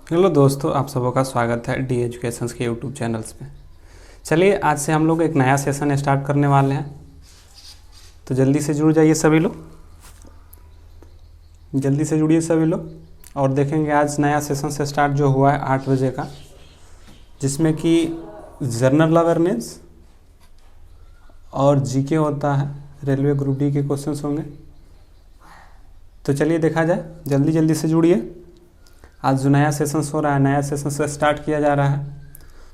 Hello दोस्तों, आप सबों का स्वागत है डी एजुकेशंस के यूट्यूब चैनल्स पे। चलिए, आज से हम लोग एक नया सेशन स्टार्ट करने वाले हैं, तो जल्दी से जुड़ जाइए सभी लोग। जल्दी से जुड़िए सभी लोग और देखेंगे आज नया सेशन से स्टार्ट जो हुआ है 8 बजे का, जिसमें कि जनरल अवेयरनेस और जीके होता है। रेलवे ग्रुप डी के क्वेश्चंस होंगे। तो चलिए देखा जाए, जल्दी जल्दी से जुड़िए। आज जो नया सेशन हो रहा है, नया सेशन से स्टार्ट किया जा रहा है।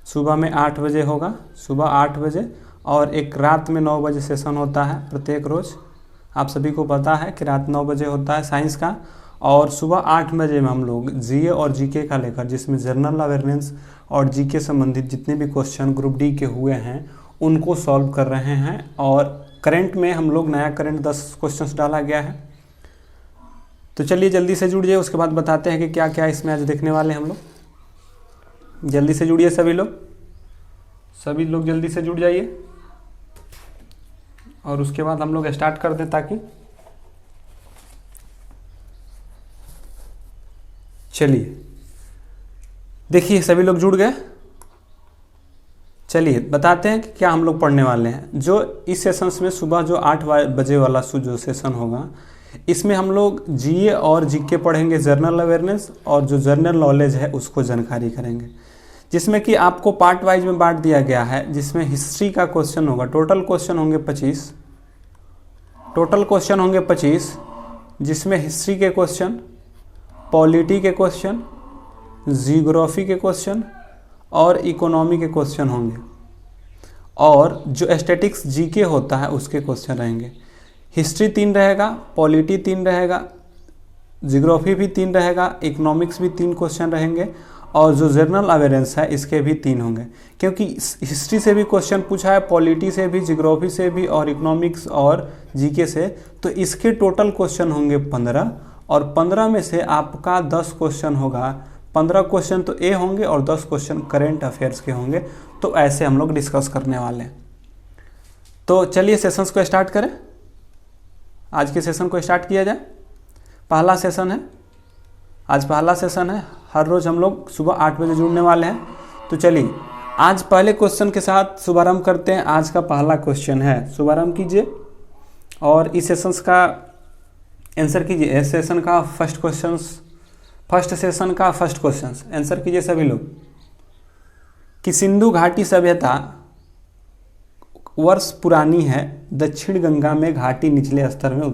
सुबह में 8 बजे होगा, सुबह 8 बजे, और एक रात में 9 बजे सेशन होता है प्रत्येक रोज़। आप सभी को पता है कि रात 9 बजे होता है साइंस का, और सुबह 8 बजे में हम लोग जीए और जीके का लेकर, जिसमें जनरल अवेयरनेस और जीके संबंधित जितने भी क्वेश्चन ग्रुप डी के हुए हैं उनको सॉल्व कर रहे हैं। और करंट में हम लोग नया करंट 10 क्वेश्चन डाला गया है। तो चलिए जल्दी से जुड़ जाइए, उसके बाद बताते हैं कि क्या क्या इसमें आज देखने वाले हैं हम लोग। जल्दी से जुड़िए सभी लोग जल्दी से जुड़ जाइए, और उसके बाद हम लोग स्टार्ट कर दें ताकि चलिए देखिए सभी लोग जुड़ गए। चलिए बताते हैं कि क्या हम लोग पढ़ने वाले हैं। जो इस सेशंस में सुबह जो 8 बजे वाला जो सेशन होगा, इसमें हम लोग जीए और जीके पढ़ेंगे, जनरल अवेयरनेस, और जो जनरल नॉलेज है उसको जानकारी करेंगे, जिसमें कि आपको पार्ट वाइज में बांट दिया गया है। जिसमें हिस्ट्री का क्वेश्चन होगा, टोटल क्वेश्चन होंगे 25, जिसमें हिस्ट्री के क्वेश्चन, पॉलिटी के क्वेश्चन, जियोग्राफी के क्वेश्चन और इकोनॉमी के क्वेश्चन होंगे। और जो स्टैटिक्स जीके होता है उसके क्वेश्चन रहेंगे। हिस्ट्री 3 रहेगा, पॉलिटी 3 रहेगा, जियोग्राफी भी 3 रहेगा, इकोनॉमिक्स भी 3 क्वेश्चन रहेंगे, और जो जनरल अवेयरनेस है इसके भी 3 होंगे। क्योंकि हिस्ट्री से भी क्वेश्चन पूछा है, पॉलिटी से भी, जियोग्राफी से भी, और इकोनॉमिक्स और जीके से, तो इसके टोटल क्वेश्चन होंगे 15। और 15 में से आपका 10 क्वेश्चन होगा। 15 क्वेश्चन तो ए होंगे और 10 क्वेश्चन करेंट अफेयर्स के होंगे। तो ऐसे हम लोग डिस्कस करने वाले हैं। तो चलिए सेशंस को स्टार्ट करें। आज के सेशन को स्टार्ट किया जाए। पहला सेशन है, आज पहला सेशन है। हर रोज़ हम लोग सुबह 8 बजे जुड़ने वाले हैं। तो चलिए आज पहले क्वेश्चन के साथ शुभारंभ करते हैं। आज का पहला क्वेश्चन है, शुभारंभ कीजिए और इस सेशंस का आंसर कीजिए। इस सेशन का फर्स्ट सेशन का फर्स्ट क्वेश्चन आंसर कीजिए सभी लोग, कि सिंधु घाटी सभ्यता वर्ष पुरानी है, दक्षिण गंगा में घाटी निचले स्तर में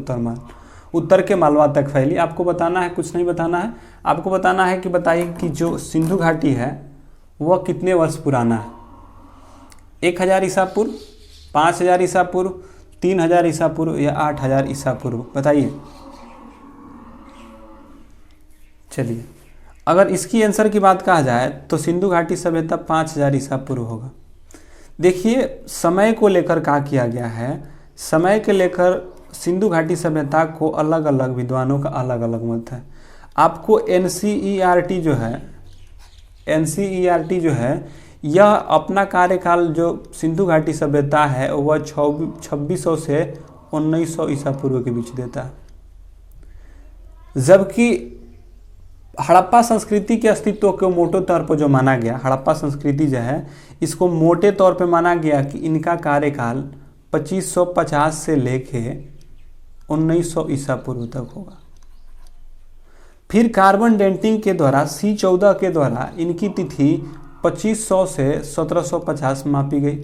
उत्तर के मालवा तक फैली। आपको बताना है, कुछ नहीं बताना है, आपको बताना है कि बताइए कि जो सिंधु घाटी है वह कितने वर्ष पुराना है। 1000 ईसा पूर्व, 5000 ईसा पूर्व, 3000 ईसा पूर्व या 8000 ईसा पूर्व, बताइए। चलिए, अगर इसकी आंसर की बात कहा जाए तो सिंधु घाटी सभ्यता 5000 ईसा पूर्व होगा। देखिए, समय को लेकर क्या किया गया है, समय के लेकर सिंधु घाटी सभ्यता को अलग अलग विद्वानों का अलग अलग मत है। आपको एनसीईआरटी जो है यह अपना कार्यकाल जो सिंधु घाटी सभ्यता है वह 2600 से 1900 ईसा पूर्व के बीच देता है। जबकि हड़प्पा संस्कृति के अस्तित्व को मोटे तौर पर जो माना गया, हड़प्पा संस्कृति जो है इसको मोटे तौर पे माना गया कि इनका कार्यकाल 2550 से लेके 1900 ईसा पूर्व तक होगा। फिर कार्बन डेटिंग के द्वारा C14 के द्वारा इनकी तिथि 2500 से 1750 मापी गई।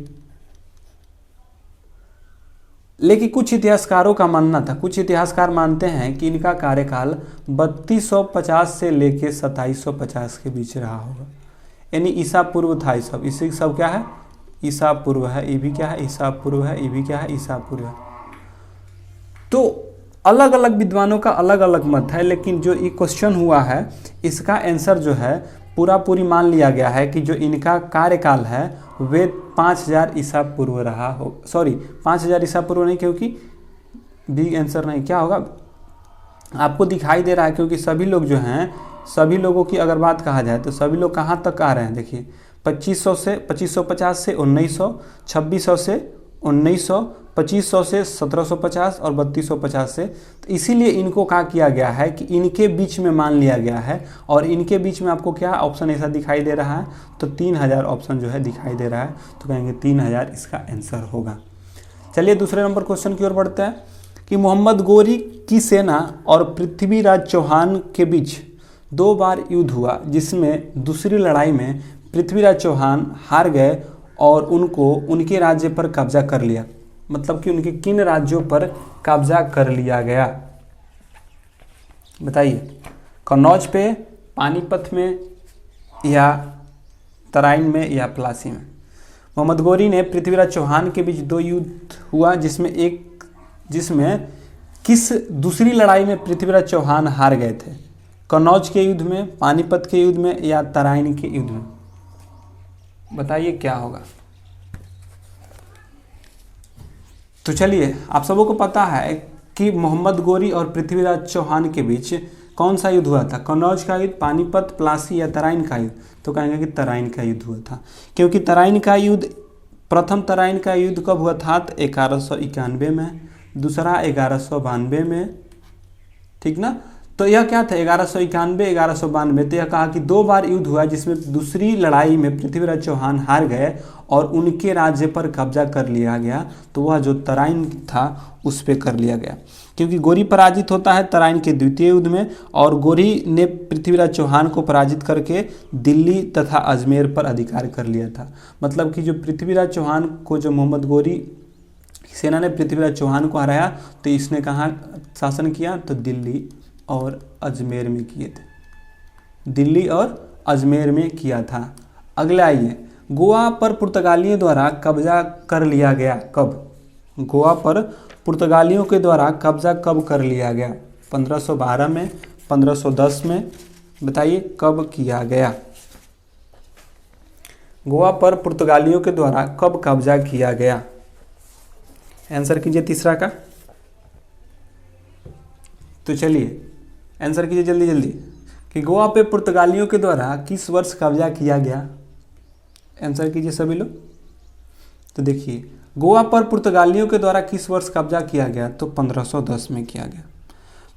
लेकिन कुछ इतिहासकारों का मानना था, कुछ इतिहासकार मानते हैं कि इनका कार्यकाल 3250 से लेके 2750 के बीच रहा होगा। यानी ईसा पूर्व था। इसी सब क्या है, ईसा पूर्व है, ये भी क्या है, ईसा पूर्व है, ये भी क्या है, ईसा पूर्व है। तो अलग अलग विद्वानों का अलग अलग मत है, लेकिन जो ये क्वेश्चन हुआ है इसका आंसर जो है पूरी मान लिया गया है कि जो इनका कार्यकाल है वे 5000 ईसा पूर्व रहा हो। सॉरी, 5000 ईसा पूर्व नहीं, क्योंकि बी आंसर नहीं, क्या होगा आपको दिखाई दे रहा है। क्योंकि सभी लोग जो हैं, सभी लोगों की अगर बात कहा जाए तो सभी लोग कहाँ तक आ रहे हैं। देखिए, 2500 से 2550 से 1900, 2600 से 1900, 2500 से 1750 और 3250 से। तो इसीलिए इनको क्या किया गया है कि इनके बीच में मान लिया गया है, और इनके बीच में आपको क्या ऑप्शन ऐसा दिखाई दे रहा है, तो 3000 ऑप्शन जो है दिखाई दे रहा है, तो कहेंगे 3000 इसका आंसर होगा। चलिए दूसरे नंबर क्वेश्चन की ओर बढ़ते हैं कि मोहम्मद गोरी की सेना और पृथ्वीराज चौहान के बीच 2 बार युद्ध हुआ, जिसमें दूसरी लड़ाई में पृथ्वीराज चौहान हार गए और उनको उनके राज्य पर कब्जा कर लिया। मतलब कि उनके किन राज्यों पर कब्जा कर लिया गया, बताइए। कन्नौज पे, पानीपत में, या तराइन में, या प्लासी में। मोहम्मद गोरी ने पृथ्वीराज चौहान के बीच 2 युद्ध हुआ, जिसमें किस दूसरी लड़ाई में पृथ्वीराज चौहान हार गए थे? कन्नौज के युद्ध में, पानीपत के युद्ध में, या तराइन के युद्ध में? बताइए क्या होगा। तो चलिए, आप सबों को पता है कि मोहम्मद गोरी और पृथ्वीराज चौहान के बीच कौन सा युद्ध हुआ था? कन्नौज का युद्ध, पानीपत, प्लासी, या तराइन का युद्ध? तो कहेंगे कि तराइन का युद्ध हुआ था, क्योंकि तराइन का युद्ध, प्रथम तराइन का युद्ध कब हुआ था? 1191 में, दूसरा 1192 में, ठीक ना। तो यह क्या था? 1191, 1192। तो यह कहा कि 2 बार युद्ध हुआ, जिसमें दूसरी लड़ाई में पृथ्वीराज चौहान हार गए और उनके राज्य पर कब्जा कर लिया गया। तो वह जो तराइन था उस पर कर लिया गया, क्योंकि गोरी पराजित होता है तराइन के द्वितीय युद्ध में, और गोरी ने पृथ्वीराज चौहान को पराजित करके दिल्ली तथा अजमेर पर अधिकार कर लिया था। मतलब कि जो पृथ्वीराज चौहान को, जो मोहम्मद गोरी सेना ने पृथ्वीराज चौहान को हराया, तो इसने कहाँ शासन किया? तो दिल्ली और अजमेर में किए थे, दिल्ली और अजमेर में किया था। अगला आइए, गोवा पर पुर्तगालियों द्वारा कब्जा कर लिया गया कब? गोवा पर पुर्तगालियों के द्वारा कब्जा कब कर लिया गया? 1512 में, 1510 में? बताइए कब किया गया? गोवा पर पुर्तगालियों के द्वारा कब कब्जा किया गया? आंसर कीजिए तीसरा का। तो चलिए आंसर कीजिए जल्दी जल्दी कि गोवा पे पुर्तगालियों के द्वारा किस वर्ष कब्जा किया गया? आंसर कीजिए सभी लोग। तो देखिए, गोवा पर पुर्तगालियों के द्वारा किस वर्ष कब्जा किया गया? तो 1510 में किया गया।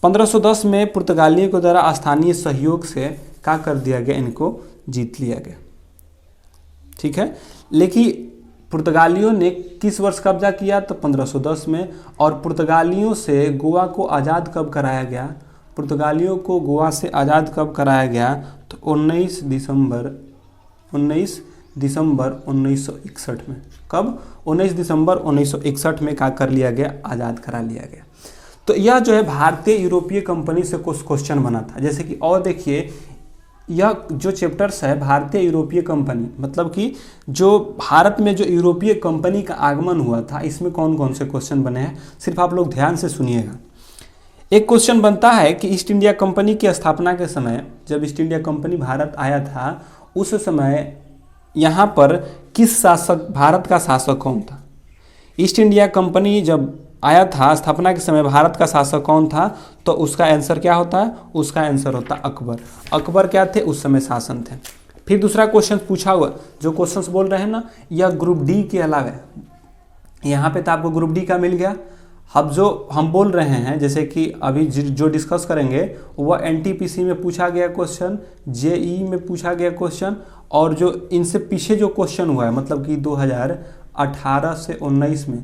1510 में पुर्तगालियों के द्वारा स्थानीय सहयोग से क्या कर दिया गया? इनको जीत लिया गया, ठीक है। लेकिन पुर्तगालियों ने किस वर्ष कब्जा किया? तो 1510 में। और पुर्तगालियों से गोवा को आज़ाद कब कराया गया? पुर्तगालियों को गोवा से आज़ाद कब कराया गया? तो 19 दिसंबर 1961 में। कब? 19 दिसंबर 1961 में क्या कर लिया गया? आज़ाद करा लिया गया। तो यह जो है भारतीय यूरोपीय कंपनी से कुछ क्वेश्चन बना था। जैसे कि और देखिए, यह जो चैप्टर्स है भारतीय यूरोपीय कंपनी, मतलब कि जो भारत में जो यूरोपीय कंपनी का आगमन हुआ था, इसमें कौन कौन से क्वेश्चन बने हैं, सिर्फ आप लोग ध्यान से सुनिएगा। एक क्वेश्चन बनता है कि ईस्ट इंडिया कंपनी की स्थापना के समय, जब ईस्ट इंडिया कंपनी भारत आया था, उस समय यहाँ पर किस शासक, भारत का शासक कौन था? ईस्ट इंडिया कंपनी जब आया था स्थापना के समय, भारत का शासक कौन था? तो उसका आंसर क्या होता है? उसका आंसर होता है अकबर। अकबर क्या थे? उस समय शासन थे। फिर दूसरा क्वेश्चन पूछा हुआ, जो क्वेश्चंस बोल रहे हैं ना, यह ग्रुप डी के अलावा, यहाँ पे तो आपको ग्रुप डी का मिल गया। अब जो हम बोल रहे हैं, जैसे कि अभी जो डिस्कस करेंगे, वह एनटीपीसी में पूछा गया क्वेश्चन, जेईई में पूछा गया क्वेश्चन, और जो इनसे पीछे जो क्वेश्चन हुआ है, मतलब कि 2018 से 19 में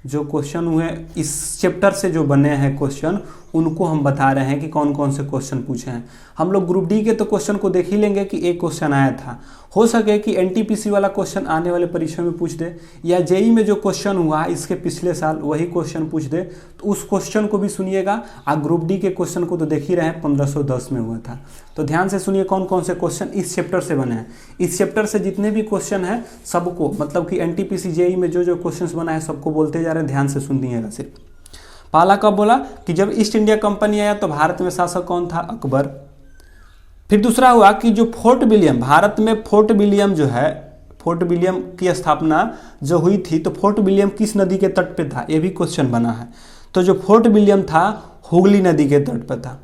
जो क्वेश्चन हुए, इस चैप्टर से जो बने हैं क्वेश्चन, उनको हम बता रहे हैं कि कौन कौन से क्वेश्चन पूछे हैं। हम लोग ग्रुप डी के तो क्वेश्चन को देख ही लेंगे कि एक क्वेश्चन आया था, हो सके कि एनटीपीसी वाला क्वेश्चन आने वाले परीक्षा में पूछ दे, या जेईई में जो क्वेश्चन हुआ इसके पिछले साल वही क्वेश्चन पूछ दे, तो उस क्वेश्चन को भी सुनिएगा। आप ग्रुप डी के क्वेश्चन को तो देख ही रहे हैं, 1510 में हुआ था। तो ध्यान से सुनिए कौन कौन से क्वेश्चन इस चैप्टर से बने हैं। इस चैप्टर से जितने भी क्वेश्चन हैं सबको, मतलब कि एनटीपीसी जेईई में जो जो क्वेश्चन बना है सबको बोलते जा रहे हैं, ध्यान से सुनिएगा सिर्फ। पहला कब बोला कि जब ईस्ट इंडिया कंपनी आया तो भारत में शासक कौन था? अकबर। फिर दूसरा हुआ कि जो फोर्ट विलियम, भारत में फोर्ट विलियम जो है, फोर्ट विलियम की स्थापना जो हुई थी, तो फोर्ट विलियम किस नदी के तट पे था? ये भी क्वेश्चन बना है। तो जो फोर्ट विलियम था हुगली नदी के तट पर था।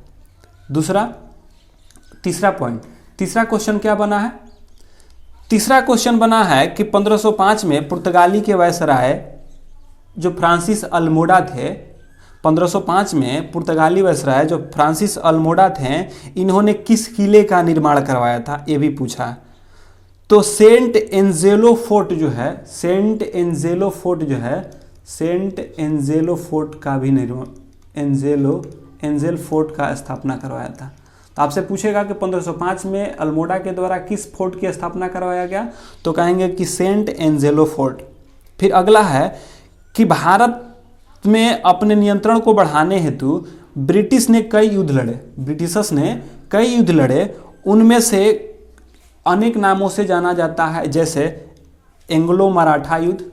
तीसरा पॉइंट, तीसरा क्वेश्चन क्या बना है? तीसरा क्वेश्चन बना है कि 1505 में पुर्तगाली के वायसराय जो फ्रांसिस अल्मोडा थे 1505 में पुर्तगाली वायसराय जो फ्रांसिस अल्मोडा थे, इन्होंने किस किले का निर्माण करवाया था, ये भी पूछा है। तो सेंट एंजेलो फोर्ट जो है, सेंट एंजेलो फोर्ट का भी निर्माण, एंजेल फोर्ट का स्थापना करवाया था। तो आपसे पूछेगा कि 1505 में अल्मोडा के द्वारा किस फोर्ट की स्थापना करवाया गया, तो कहेंगे कि सेंट एंजेलो फोर्ट। फिर अगला है कि भारत में अपने नियंत्रण को बढ़ाने हेतु ब्रिटिशर्स ने कई युद्ध लड़े, उनमें से अनेक नामों से जाना जाता है, जैसे एंग्लो मराठा युद्ध।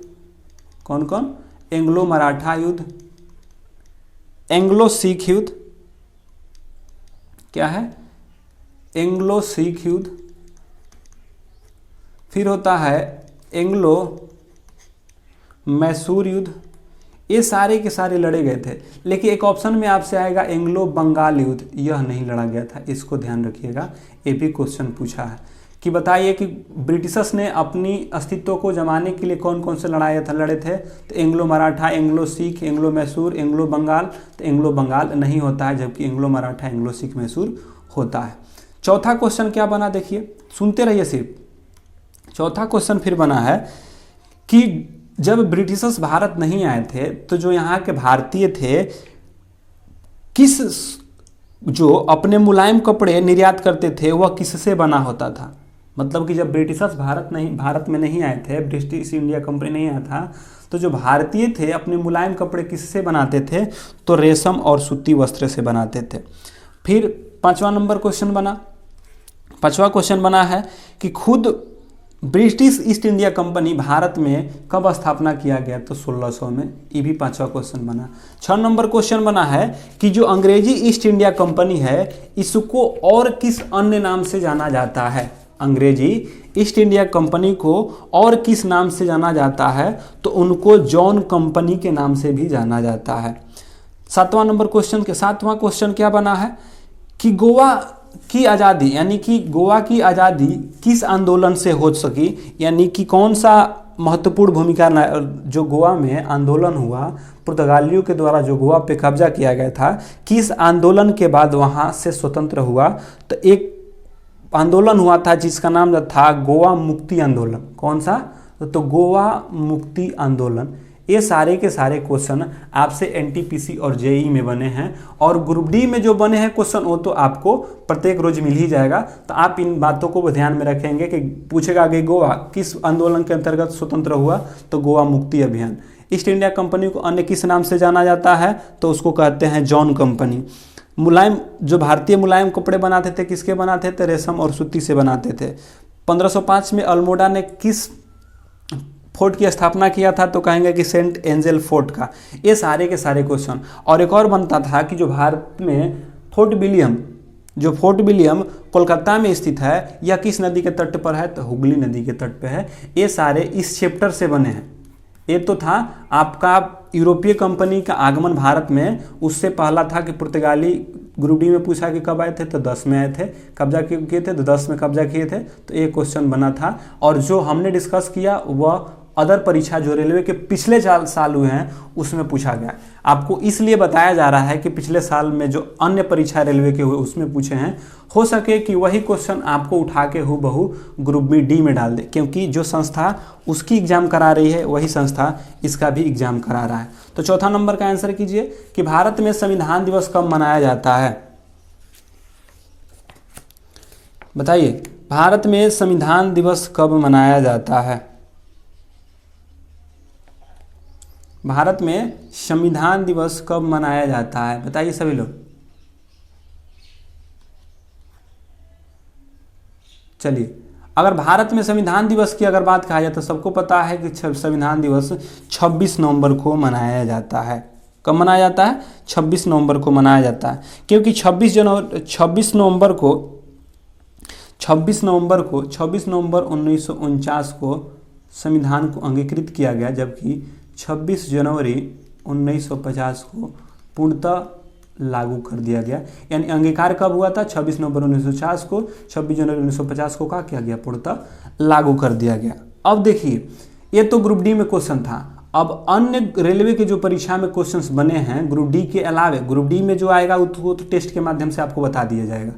कौन कौन? एंग्लो मराठा युद्ध, एंग्लो सिख युद्ध, क्या है? एंग्लो सिख युद्ध। फिर होता है एंग्लो मैसूर युद्ध। ये सारे के सारे लड़े गए थे, लेकिन एक ऑप्शन में आपसे आएगा एंग्लो बंगाल युद्ध, यह नहीं लड़ा गया था, इसको ध्यान रखिएगा। ये भी क्वेश्चन पूछा है कि बताइए कि ब्रिटिशर्स ने अपनी अस्तित्व को जमाने के लिए कौन कौन से लड़े थे। तो Anglo Maratha, Anglo Sikh, Anglo Mysore, Anglo Bengal. तो एंग्लो बंगाल नहीं होता है, जबकि एंग्लो मराठा, एंग्लो सिख, मैसूर होता है। चौथा क्वेश्चन क्या बना, देखिए, सुनते रहिए सिर्फ। चौथा क्वेश्चन फिर बना है कि जब ब्रिटिशर्स भारत नहीं आए थे तो जो यहाँ के भारतीय थे, जो अपने मुलायम कपड़े निर्यात करते थे वह किससे बना होता था। मतलब कि जब ब्रिटिशर्स भारत में नहीं आए थे, ब्रिटिश ईस्ट इंडिया कंपनी नहीं आया था, तो जो भारतीय थे अपने मुलायम कपड़े किससे बनाते थे, तो रेशम और सूती वस्त्र से बनाते थे। फिर पांचवा क्वेश्चन बना है कि खुद British east India company Bharat में कब स्थापना किया गया, तो 1600 में। ये भी पांचवा क्वेश्चन बना। 6 नंबर क्वेश्चन बना है कि जो अंग्रेजी ईस्ट इंडिया कंपनी है, इसको और किस अन्य नाम से जाना जाता है। अंग्रेजी ईस्ट इंडिया कंपनी को और किस नाम से जाना जाता है, तो उनको जॉन कंपनी के नाम से भी जाना जाता है। 7वां क्वेश्चन क्या बना है कि गोवा की आज़ादी, यानी कि गोवा की आज़ादी किस आंदोलन से हो सकी, यानी कि कौन सा महत्वपूर्ण भूमिका जो गोवा में आंदोलन हुआ, पुर्तगालियों के द्वारा जो गोवा पे कब्जा किया गया था, किस आंदोलन के बाद वहाँ से स्वतंत्र हुआ। तो एक आंदोलन हुआ था जिसका नाम था गोवा मुक्ति आंदोलन। कौन सा? तो गोवा मुक्ति आंदोलन। ये सारे के सारे क्वेश्चन आपसे एनटीपीसी और जेईई में बने हैं, और ग्रुप डी में जो बने हैं क्वेश्चन वो तो आपको प्रत्येक रोज मिल ही जाएगा। तो आप इन बातों को ध्यान में रखेंगे कि पूछेगा कि गोवा किस आंदोलन के अंतर्गत स्वतंत्र हुआ, तो गोवा मुक्ति अभियान। ईस्ट इंडिया कंपनी को अन्य किस नाम से जाना जाता है, तो उसको कहते हैं जॉन कंपनी। मुलायम, जो भारतीय मुलायम कपड़े बनाते थे, किसके बनाते थे? रेशम और सूती से बनाते थे। 1505 में अल्मोडा ने किस फोर्ट की स्थापना किया था, तो कहेंगे कि सेंट एंजेल फोर्ट का। ये सारे के सारे क्वेश्चन। और एक और बनता था कि जो भारत में फोर्ट विलियम कोलकाता में स्थित है, यह किस नदी के तट पर है, तो हुगली नदी के तट पे है। ये सारे इस चैप्टर से बने हैं। ये तो था आपका यूरोपीय कंपनी का आगमन भारत में, उससे पहला था कि पुर्तगाली। ग्रुप डी में पूछा कि कब आए थे, तो 10 में आए थे। कब्जा किए थे, तो 10 में कब्जा किए थे। तो एक क्वेश्चन बना था। और जो हमने डिस्कस किया वह अदर परीक्षा जो रेलवे के पिछले साल हुए हैं उसमें पूछा गया। आपको इसलिए बताया जा रहा है कि पिछले साल में जो अन्य परीक्षा रेलवे के हुए उसमें पूछे हैं, हो सके कि वही क्वेश्चन आपको उठा के हूबहू ग्रुप डी में डाल दे, क्योंकि जो संस्था उसकी एग्जाम करा रही है वही संस्था इसका भी एग्जाम करा रहा है। तो चौथा नंबर का आंसर कीजिए कि भारत में संविधान दिवस कब मनाया जाता है। बताइए, भारत में संविधान दिवस कब मनाया जाता है। भारत में संविधान दिवस कब मनाया जाता है, बताइए सभी लोग। चलिए, अगर भारत में संविधान दिवस की अगर बात कहा जाए तो सबको पता है कि संविधान दिवस 26 नवंबर को मनाया जाता है। कब मनाया जाता है? 26 नवंबर को मनाया जाता है, क्योंकि 26 नवंबर 1949 को संविधान को अंगीकृत किया गया, जबकि 26 जनवरी 1950 को पूर्णतः लागू कर दिया गया। यानी अंगीकार कब हुआ था? 26 नवंबर 1950 को। 26 जनवरी 1950 को क्या किया गया? पूर्णतः लागू कर दिया गया। अब देखिए, ये तो ग्रुप डी में क्वेश्चन था। अब अन्य रेलवे के जो परीक्षा में क्वेश्चंस बने हैं ग्रुप डी के अलावे, ग्रुप डी में जो आएगा वो तो टेस्ट के माध्यम से आपको बता दिया जाएगा,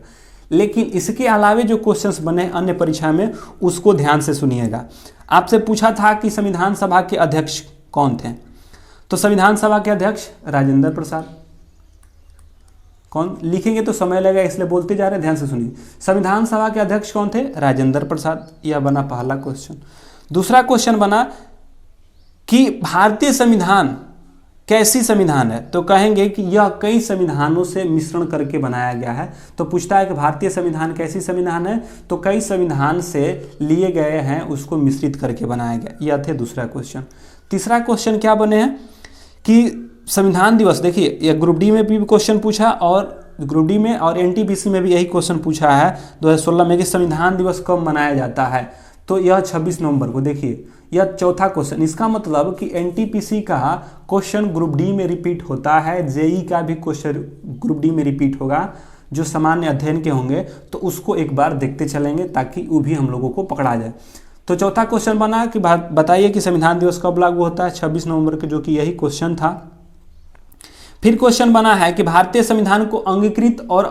लेकिन इसके अलावे जो क्वेश्चंस बने हैं अन्य परीक्षा में उसको ध्यान से सुनिएगा। आपसे पूछा था कि संविधान सभा के अध्यक्ष कौन थे, तो संविधान सभा के अध्यक्ष राजेंद्र प्रसाद। कौन लिखेंगे तो समय लगेगा इसलिए बोलते जा रहे हैं, ध्यान से सुनिए। संविधान सभा के अध्यक्ष कौन थे? राजेंद्र प्रसाद। यह बना पहला क्वेश्चन। दूसरा क्वेश्चन बना कि भारतीय संविधान कैसी संविधान है, तो कहेंगे कि यह कई संविधानों से मिश्रण करके बनाया गया है। तो पूछता है कि भारतीय संविधान कैसी संविधान है, तो कई संविधान से लिए गए हैं उसको मिश्रित करके बनाया गया। यह थे दूसरा क्वेश्चन। तीसरा क्वेश्चन क्या बने हैं कि संविधान दिवस, देखिए यह ग्रुप डी में भी क्वेश्चन पूछा और ग्रुप डी में और एनटीपीसी में भी यही क्वेश्चन पूछा है 2016 में कि संविधान दिवस कब मनाया जाता है, तो यह 26 नवंबर को। देखिए यह चौथा क्वेश्चन, इसका मतलब कि एनटीपीसी का क्वेश्चन ग्रुप डी में रिपीट होता है, जेई का भी क्वेश्चन ग्रुप डी में रिपीट होगा, जो सामान्य अध्ययन के होंगे तो उसको एक बार देखते चलेंगे ताकि वो भी हम लोगों को पकड़ा जाए। तो चौथा क्वेश्चन बना कि बताइए कि संविधान दिवस कब लागू होता है, 26 नवंबर के, जो कि यही क्वेश्चन था। फिर क्वेश्चन बना है कि भारतीय संविधान को अंगीकृत और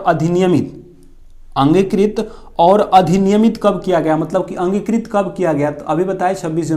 अधिनियमित कब किया गया, मतलब कि अंगीकृत कब किया गया, तो अभी बताए 26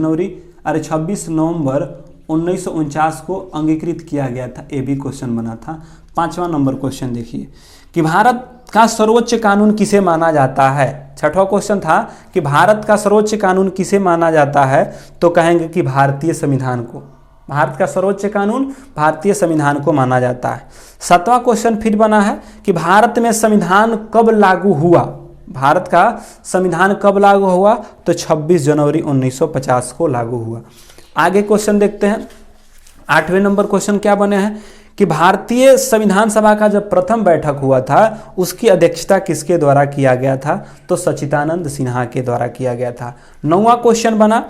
नवंबर 1949 को अंगीकृत किया गया था। ये भी क्वेश्चन बना था। 5वां नंबर क्वेश्चन देखिए कि भारत का सर्वोच्च कानून किसे माना जाता है। 6वां क्वेश्चन था कि भारत का सर्वोच्च कानून किसे माना जाता है, तो कहेंगे कि भारतीय संविधान को। भारत का सर्वोच्च कानून भारतीय संविधान को माना जाता है। 7वां क्वेश्चन फिर बना है कि भारत में संविधान कब लागू हुआ। भारत का संविधान कब लागू हुआ, तो 26 जनवरी 1950 को लागू हुआ। आगे क्वेश्चन देखते हैं। 8वें नंबर क्वेश्चन क्या बने हैं कि भारतीय संविधान सभा का जब प्रथम बैठक हुआ था उसकी अध्यक्षता किसके द्वारा किया गया था, तो सच्चिदानंद सिन्हा के द्वारा किया गया था। 9वां क्वेश्चन बना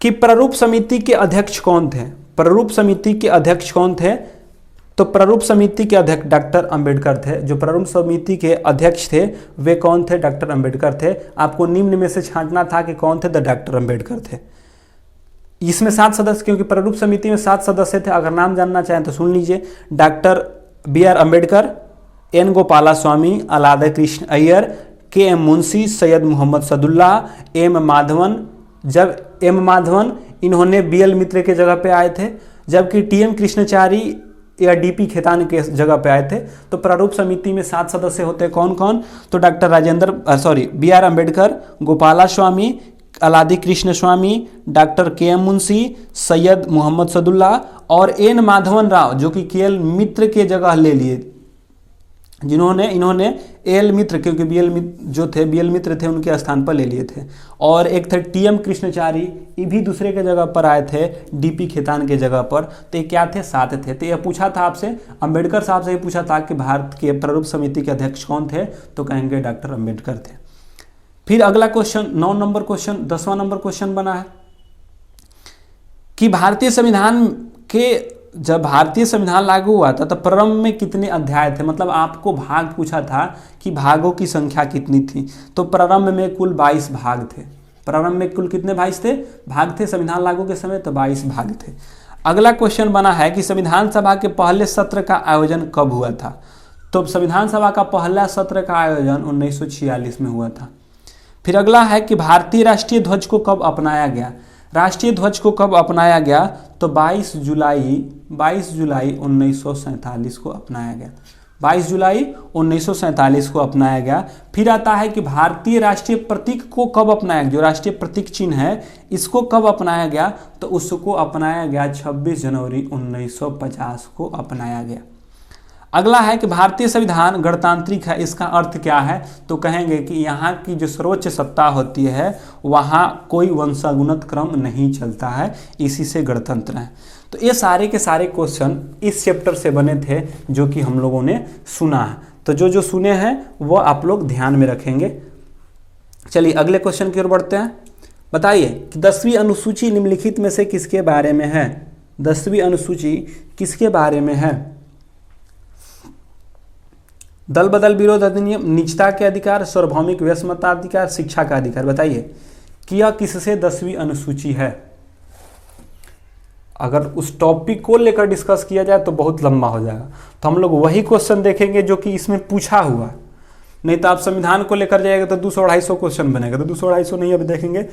कि प्रारूप समिति के अध्यक्ष कौन थे। प्रारूप समिति के अध्यक्ष कौन थे, तो प्रारूप समिति के अध्यक्ष डॉक्टर अंबेडकर थे। जो प्रारूप समिति के अध्यक्ष थे वे कौन थे, डॉक्टर अंबेडकर थे। आपको निम्न में से छांटना था कि कौन थे, तो डॉक्टर अंबेडकर थे। इसमें 7 सदस्य, क्योंकि प्रारूप समिति में 7 सदस्य थे, अगर नाम जानना चाहें तो सुन लीजिए। Doctor BR Ambedkar, N Gopala Swami, Alladi Krishna Ayyar, KM Munshi, Syed Mohammad Saadulla, M Madhavan. जब M माधवन इन्होंने BL मित्र के जगह पे आए थे, जबकि TM कृष्णचारी या DP खेतान के जगह पे आए थे। तो प्रारूप समिति में 7 सदस्य होते कौन कौन, तो डॉक्टर BR अम्बेडकर, गोपाला स्वामी, अलादी कृष्ण स्वामी, डॉक्टर KM मुंशी, सैयद मोहम्मद सदुल्ला और N माधवन राव, जो कि KL मित्र के जगह ले लिए, इन्होंने AL मित्र, क्योंकि BL मित्र थे उनके स्थान पर ले लिए थे। और एक थे TM कृष्णचारी, ये भी दूसरे के जगह पर आए थे, DP खेतान के जगह पर। तो ये क्या थे, 7 थे। तो यह पूछा था आपसे, अम्बेडकर साहब से ये पूछा था कि भारत के प्रारूप समिति के अध्यक्ष कौन थे, तो कहेंगे डॉक्टर अम्बेडकर थे। फिर अगला क्वेश्चन 9 नंबर क्वेश्चन, 10वां नंबर क्वेश्चन बना है कि भारतीय संविधान के जब भारतीय संविधान लागू हुआ था तो प्रारंभ में कितने अध्याय थे, मतलब आपको भाग पूछा था कि भागों की संख्या कितनी थी। तो प्रारंभ में कुल 22 भाग थे। प्रारंभ में कुल कितने भाग थे संविधान लागू के समय, तो 22 भाग थे। अगला क्वेश्चन बना है कि संविधान सभा के पहले सत्र का आयोजन कब हुआ था। तो संविधान सभा का पहला सत्र का आयोजन 1946 में हुआ था। फिर अगला है कि भारतीय राष्ट्रीय ध्वज को कब अपनाया गया। राष्ट्रीय ध्वज को कब अपनाया गया, तो 22 जुलाई 1947 को अपनाया गया। 22 जुलाई 1947 को अपनाया गया। फिर आता है कि भारतीय राष्ट्रीय प्रतीक को कब अपनाया गया, जो राष्ट्रीय प्रतीक चिन्ह है इसको कब अपनाया गया, तो उसको अपनाया गया 26 जनवरी 1950 को अपनाया गया। अगला है कि भारतीय संविधान गणतांत्रिक है, इसका अर्थ क्या है, तो कहेंगे कि यहाँ की जो सर्वोच्च सत्ता होती है वहाँ कोई वंशानुगत क्रम नहीं चलता है, इसी से गणतंत्र है। तो ये सारे के सारे क्वेश्चन इस चैप्टर से बने थे जो कि हम लोगों ने सुना है। तो जो सुने हैं वो आप लोग ध्यान में रखेंगे। चलिए अगले क्वेश्चन की ओर बढ़ते हैं। बताइए कि 10वीं अनुसूची निम्नलिखित में से किसके बारे में है। 10वीं अनुसूची किसके बारे में है। दल बदल विरोध अधिनियम, निजता के अधिकार, सार्वभौमिक व्यस्मताधिकार, शिक्षा का अधिकार। बताइए कि यह किससे 10वीं अनुसूची है। अगर उस टॉपिक को लेकर डिस्कस किया जाए तो बहुत लंबा हो जाएगा। तो हम लोग वही क्वेश्चन देखेंगे जो कि इसमें पूछा हुआ, नहीं तो आप संविधान को लेकर जाएगा तो 200-250 क्वेश्चन बनेगा, तो 200-250 नहीं अभी देखेंगे।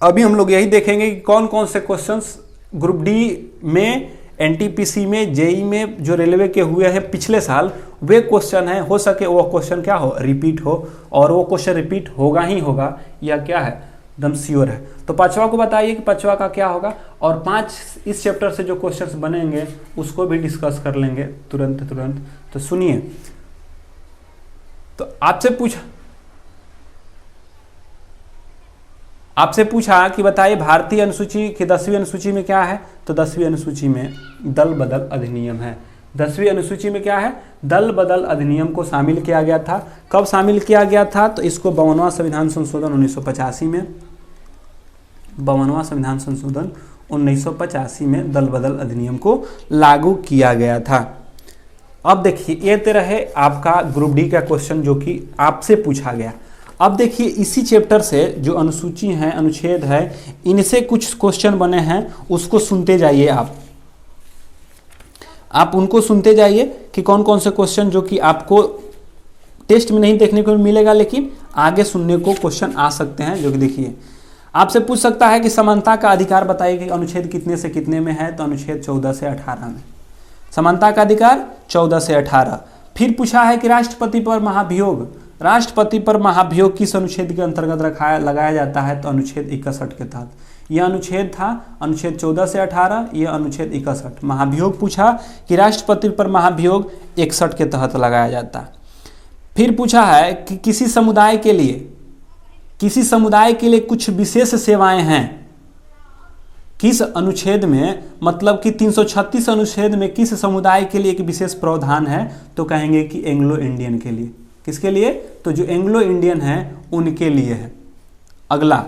अभी हम लोग यही देखेंगे कि कौन कौन से क्वेश्चंस ग्रुप डी में, एनटीपीसी में, जेई में जो रेलवे के हुए हैं पिछले साल, वे क्वेश्चन हैं। हो सके वो क्वेश्चन क्या हो, रिपीट हो, और वो क्वेश्चन रिपीट होगा ही होगा, या क्या है, एकदम श्योर है। तो पांचवा को बताइए कि पांचवा का क्या होगा, और 5 इस चैप्टर से जो क्वेश्चंस बनेंगे उसको भी डिस्कस कर लेंगे तुरंत। तो सुनिए, तो आपसे पूछा कि बताइए भारतीय अनुसूची की 10वीं अनुसूची में क्या है, तो 10वीं अनुसूची में दल बदल अधिनियम है। 10वीं अनुसूची में क्या है, दल बदल अधिनियम को शामिल किया गया था। कब शामिल किया गया था, तो इसको 52वां संविधान संशोधन 1985 में, 52वां संविधान संशोधन 1985 में दल बदल अधिनियम को लागू किया गया था। अब देखिए, ये तो रहे आपका ग्रुप डी का क्वेश्चन जो कि आपसे पूछा गया। अब देखिए, इसी चैप्टर से जो अनुसूची है, अनुच्छेद है, इनसे कुछ क्वेश्चन बने हैं, उसको सुनते जाइए। आप उनको सुनते जाइए कि कौन कौन से क्वेश्चन जो कि आपको टेस्ट में नहीं देखने को मिलेगा, लेकिन आगे सुनने को क्वेश्चन आ सकते हैं। जो कि देखिए, आपसे पूछ सकता है कि समानता का अधिकार बताइए कि अनुच्छेद कितने से कितने में है, तो अनुच्छेद 14 से 18 में समानता का अधिकार 14 से 18। फिर पूछा है कि राष्ट्रपति पर महाभियोग, राष्ट्रपति पर महाभियोग किस अनुच्छेद के अंतर्गत लगाया जाता है, तो अनुच्छेद 61 के तहत। यह अनुच्छेद था अनुच्छेद 14 से 18, यह अनुच्छेद 61। महाभियोग पूछा कि राष्ट्रपति पर महाभियोग 61 के तहत लगाया जाता है। फिर पूछा है कि किसी समुदाय के लिए कुछ विशेष सेवाएं हैं, किस अनुच्छेद में, मतलब कि 336 अनुच्छेद में किस समुदाय के लिए एक विशेष प्रावधान है, तो कहेंगे कि एंग्लो इंडियन के लिए। किसके लिए, तो जो एंग्लो इंडियन है उनके लिए है। अगला,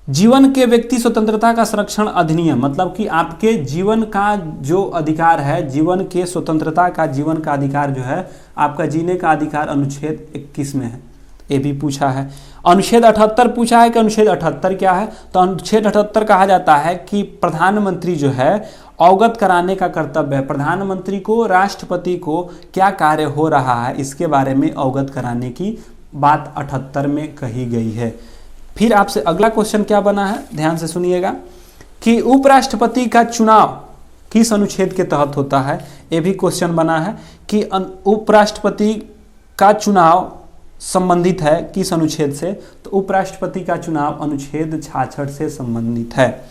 जीवन के व्यक्ति स्वतंत्रता का संरक्षण अधिनियम, मतलब कि आपके जीवन का जो अधिकार है, जीवन के स्वतंत्रता का, जीवन का अधिकार जो है, आपका जीने का अधिकार अनुच्छेद 21 में है, ये भी पूछा है। अनुच्छेद 78 पूछा है कि अनुच्छेद 78 क्या है, तो अनुच्छेद 78 कहा जाता है कि प्रधानमंत्री जो है अवगत कराने का कर्तव्य है। प्रधानमंत्री को, राष्ट्रपति को क्या कार्य हो रहा है इसके बारे में अवगत कराने की बात 78 में कही गई है। फिर आपसे अगला क्वेश्चन क्या बना है, ध्यान से सुनिएगा, कि उपराष्ट्रपति का चुनाव किस अनुच्छेद के तहत होता है। ये भी क्वेश्चन बना है कि उपराष्ट्रपति का चुनाव संबंधित है किस अनुच्छेद से, तो उपराष्ट्रपति का चुनाव अनुच्छेद 66 से संबंधित है।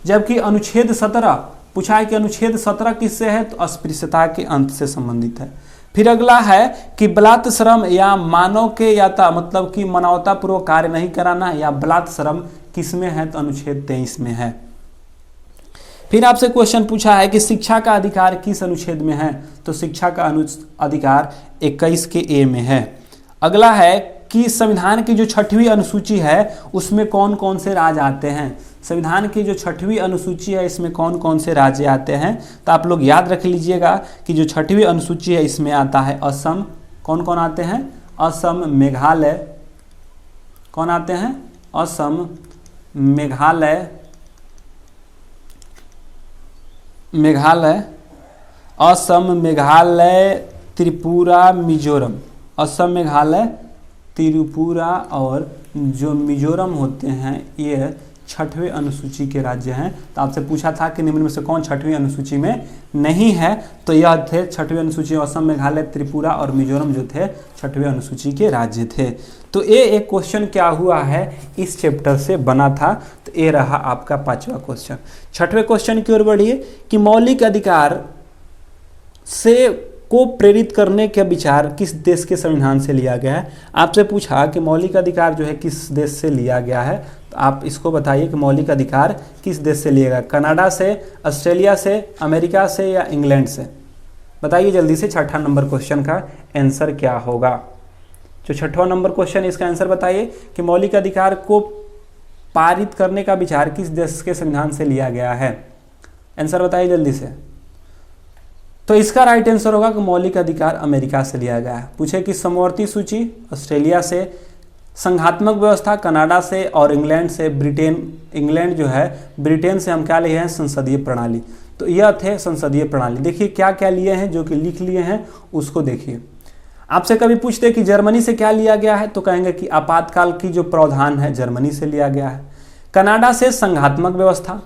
जबकि अनुच्छेद 17 पूछा है कि अनुच्छेद 17 किससे है, तो अस्पृश्यता के अंत से संबंधित है। फिर अगला है कि बलात् श्रम या मानव के याता, मतलब कि मानवतापूर्वक कार्य नहीं कराना, या बलात् श्रम किस में है, तो अनुच्छेद 23 में है। फिर आपसे क्वेश्चन पूछा है कि शिक्षा का अधिकार किस अनुच्छेद में है, तो शिक्षा का अधिकार 21 के ए में है। अगला है कि संविधान की जो 6वीं अनुसूची है उसमें कौन कौन से राज्य आते हैं। संविधान की जो 6वीं अनुसूची है इसमें कौन कौन से राज्य आते हैं, तो आप लोग याद रख लीजिएगा कि जो 6वीं अनुसूची है इसमें आता है असम। कौन कौन आते हैं, असम, मेघालय, कौन आते हैं, असम, मेघालय, असम, मेघालय, त्रिपुरा, मिजोरम। असम, मेघालय, त्रिपुरा और जो मिजोरम होते हैं ये 6वें अनुसूची के राज्य हैं। तो आपसे पूछा था कि निम्न में से कौन 6वीं अनुसूची में नहीं है, तो यह थे 6वीं अनुसूची, असम, मेघालय, त्रिपुरा और मिजोरम जो थे 6वें अनुसूची के राज्य थे। तो ये एक क्वेश्चन क्या हुआ है इस चैप्टर से बना था, तो ये रहा आपका 5वां क्वेश्चन। 6वें क्वेश्चन की ओर बढ़िए कि मौलिक अधिकार से को प्रेरित करने का विचार किस देश के संविधान से लिया गया है। आपसे पूछा कि मौलिक अधिकार जो है किस देश से लिया गया है, तो आप इसको बताइए कि मौलिक अधिकार किस देश से लिया गया, कनाडा से, ऑस्ट्रेलिया से, अमेरिका से या इंग्लैंड से। बताइए जल्दी से 6ठा नंबर क्वेश्चन का आंसर क्या होगा। जो 6वां नंबर क्वेश्चन इसका आंसर बताइए कि मौलिक अधिकार को पारित करने का विचार किस देश के संविधान से लिया गया है। आंसर बताइए जल्दी से। तो इसका राइट आंसर होगा कि मौलिक अधिकार अमेरिका से लिया गया है। पूछे कि समवर्ती सूची ऑस्ट्रेलिया से, संघात्मक व्यवस्था कनाडा से और इंग्लैंड से इंग्लैंड जो है ब्रिटेन से हम क्या लिए हैं, संसदीय प्रणाली। तो यह थे संसदीय प्रणाली। देखिए क्या क्या लिए हैं, जो कि लिख लिए हैं उसको देखिए। आपसे कभी पूछते कि जर्मनी से क्या लिया गया है, तो कहेंगे कि आपातकाल की जो प्रावधान है जर्मनी से लिया गया है। कनाडा से संघात्मक व्यवस्था,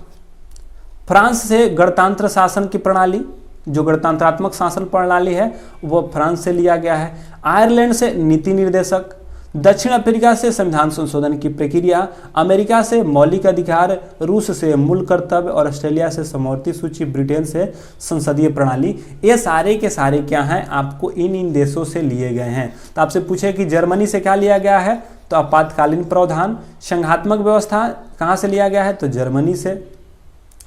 फ्रांस से गणतंत्र शासन की प्रणाली, जो गणतंत्रात्मक शासन प्रणाली है वो फ्रांस से लिया गया है। आयरलैंड से नीति निर्देशक, दक्षिण अफ्रीका से संविधान संशोधन की प्रक्रिया, अमेरिका से मौलिक अधिकार, रूस से मूल कर्तव्य और ऑस्ट्रेलिया से समवर्ती सूची, ब्रिटेन से संसदीय प्रणाली। ये सारे के सारे क्या हैं, आपको इन देशों से लिए गए हैं। तो आपसे पूछे कि जर्मनी से क्या लिया गया है, तो आपातकालीन प्रावधान। संघात्मक व्यवस्था कहाँ से लिया गया है, तो जर्मनी से,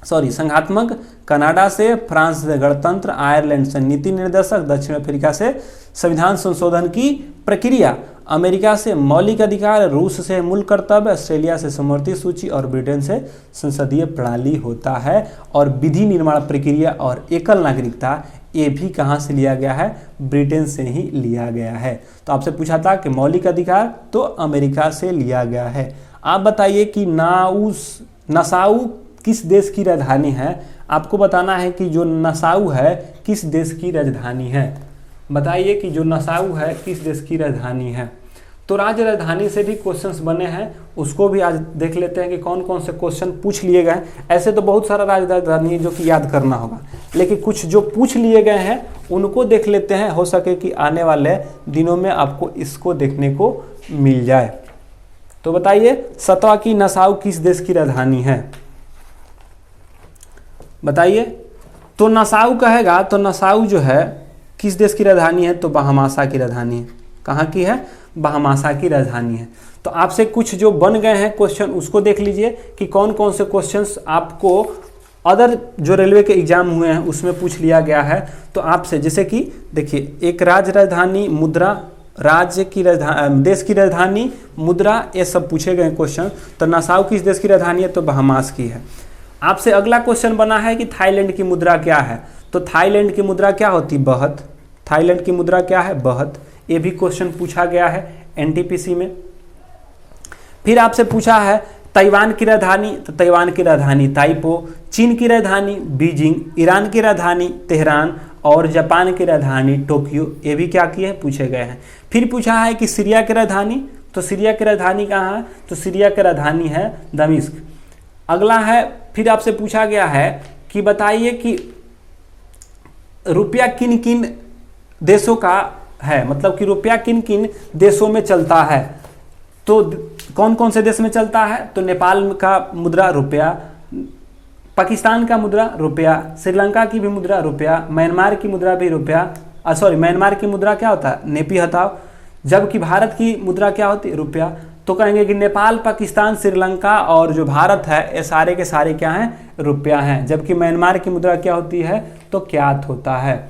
संघात्मक कनाडा से, फ्रांस से गणतंत्र, आयरलैंड से नीति निर्देशक, दक्षिण अफ्रीका से संविधान संशोधन की प्रक्रिया, अमेरिका से मौलिक अधिकार, रूस से मूल कर्तव्य, ऑस्ट्रेलिया से समवर्ती सूची और ब्रिटेन से संसदीय प्रणाली होता है। और विधि निर्माण प्रक्रिया और एकल नागरिकता ये भी कहाँ से लिया गया है, ब्रिटेन से ही लिया गया है। तो आपसे पूछा था कि मौलिक अधिकार, तो अमेरिका से लिया गया है। आप बताइए कि नासाऊ किस देश की राजधानी है। आपको बताना है कि जो नासाऊ है किस देश की राजधानी है। बताइए कि जो नासाऊ है किस देश की राजधानी है। तो राज्य राजधानी से भी क्वेश्चंस बने हैं, उसको भी आज देख लेते हैं कि कौन कौन से क्वेश्चन पूछ लिए गए। ऐसे तो बहुत सारा राज्य राजधानी है जो कि याद करना होगा, लेकिन कुछ जो पूछ लिए गए हैं उनको देख लेते हैं, हो सके कि आने वाले दिनों में आपको इसको देखने को मिल जाए। तो बताइए सतवा की नासाऊ किस देश की राजधानी है, बताइए। तो नासाऊ कहेगा तो नासाऊ जो है किस देश की राजधानी है, तो बहामासा की राजधानी है। कहाँ की है, बहामासा की राजधानी है। तो आपसे कुछ जो बन गए हैं क्वेश्चन उसको देख लीजिए कि कौन कौन से क्वेश्चंस आपको अदर जो रेलवे के एग्जाम हुए हैं उसमें पूछ लिया गया है। तो आपसे जैसे कि देखिए, एक राज्य राजधानी, मुद्रा, राज्य की राजधानी, देश की राजधानी, मुद्रा, ये सब पूछे गए क्वेश्चन। तो नासाऊ किस देश की राजधानी है, तो बहामास की है। आपसे अगला क्वेश्चन बना है कि थाईलैंड की मुद्रा क्या है। तो थाईलैंड की मुद्रा क्या होती, बहत। थाईलैंड की मुद्रा क्या है, बहत। ये भी क्वेश्चन पूछा गया है एनटीपीसी में। फिर आपसे पूछा है ताइवान की राजधानी, तो ताइवान की राजधानी ताइपो, चीन की राजधानी बीजिंग, ईरान की राजधानी तेहरान और जापान की राजधानी टोक्यो। ये भी क्या किए हैं, पूछे गए हैं। फिर पूछा है कि सीरिया की राजधानी, तो सीरिया की राजधानी कहाँ है, तो सीरिया की राजधानी है दमिश्क। अगला है, फिर आपसे पूछा गया है कि बताइए कि रुपया किन किन देशों का है, मतलब कि रुपया किन किन देशों में चलता है। तो कौन कौन से देश में चलता है, तो नेपाल का मुद्रा रुपया, पाकिस्तान का मुद्रा रुपया, श्रीलंका की भी मुद्रा रुपया, म्यांमार की मुद्रा भी रुपया, म्यांमार की मुद्रा क्या होता है, नेपी हटाओ। जबकि भारत की मुद्रा क्या होती है, रुपया। तो कहेंगे कि नेपाल, पाकिस्तान, श्रीलंका और जो भारत है ये सारे के सारे क्या हैं, रुपया हैं। जबकि म्यांमार की मुद्रा क्या होती है, तो क्यात होता है।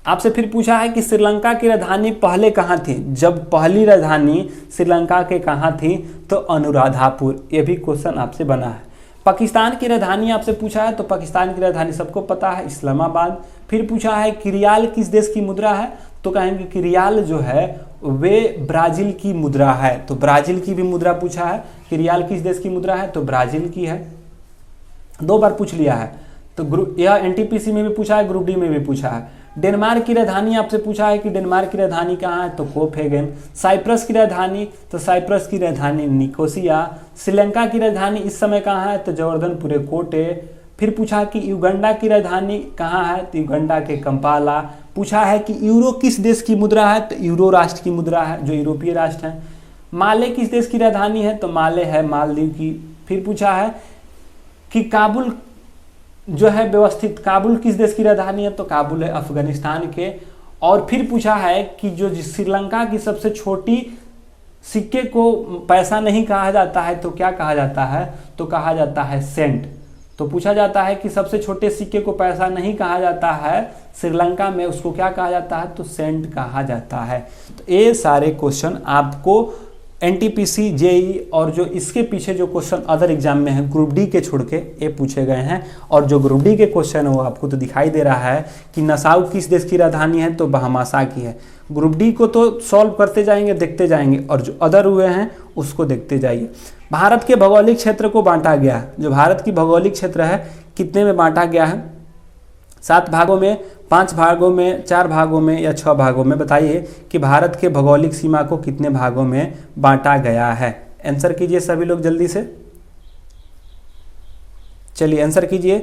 आपसे फिर पूछा है कि श्रीलंका की राजधानी पहले कहाँ थी, जब पहली राजधानी श्रीलंका के कहाँ थी, तो अनुराधापुर। ये भी क्वेश्चन आपसे बना है। पाकिस्तान की राजधानी आपसे पूछा है, तो पाकिस्तान की राजधानी सबको पता है, इस्लामाबाद। फिर पूछा है कि रियाल किस देश की मुद्रा है, तो कहेंगे कि रियाल जो है वे ब्राजील की मुद्रा है। तो ब्राजील की भी मुद्रा पूछा है कि रियाल किस देश की मुद्रा है, तो ब्राजील की है। 2 बार पूछ लिया है। तो यह एनटीपीसी में भी पूछा है, ग्रुप डी में भी पूछा है। डेनमार्क की राजधानी आपसे पूछा है कि डेनमार्क की राजधानी कहाँ है, तो कोपेनहेगन। साइप्रस की राजधानी, तो साइप्रस की राजधानी निकोसिया। श्रीलंका की राजधानी इस समय कहाँ है, तो जवर्धनपुरे कोटे। फिर पूछा कि युगांडा की राजधानी कहाँ है, तो युगांडा के कंपाला। पूछा है कि यूरो किस देश की मुद्रा है, तो यूरो राष्ट्र की मुद्रा है, जो यूरोपीय राष्ट्र है। माले किस देश की राजधानी है, तो माले है मालदीव की। फिर पूछा है कि काबुल जो है व्यवस्थित, काबुल किस देश की राजधानी है, तो काबुल है अफगानिस्तान के। और फिर पूछा है कि जो श्रीलंका की सबसे छोटी सिक्के को पैसा नहीं कहा जाता है, तो क्या कहा जाता है, तो कहा जाता है सेंट। तो पूछा जाता है कि सबसे छोटे सिक्के को पैसा नहीं कहा जाता है श्रीलंका में, उसको क्या कहा जाता है, तो सेंट कहा जाता है। तो ये सारे क्वेश्चन आपको एनटीपीसी, जेई और जो इसके पीछे जो क्वेश्चन अदर एग्जाम में है ग्रुप डी के छोड़ के ये पूछे गए हैं। और जो ग्रुप डी के क्वेश्चन है वो आपको तो दिखाई दे रहा है कि नसाउ किस देश की राजधानी है, तो बहामासा की है। ग्रुप डी को तो सॉल्व करते जाएंगे, देखते जाएंगे, और जो अदर हुए हैं उसको देखते जाइए। भारत के भौगोलिक क्षेत्र को बांटा गया है, जो भारत की भौगोलिक क्षेत्र है कितने में बांटा गया है? 7 भागों में, 5 भागों में, 4 भागों में या 6 भागों में? बताइए कि भारत के भौगोलिक सीमा को कितने भागों में बांटा गया है। आंसर कीजिए सभी लोग जल्दी से, चलिए आंसर कीजिए।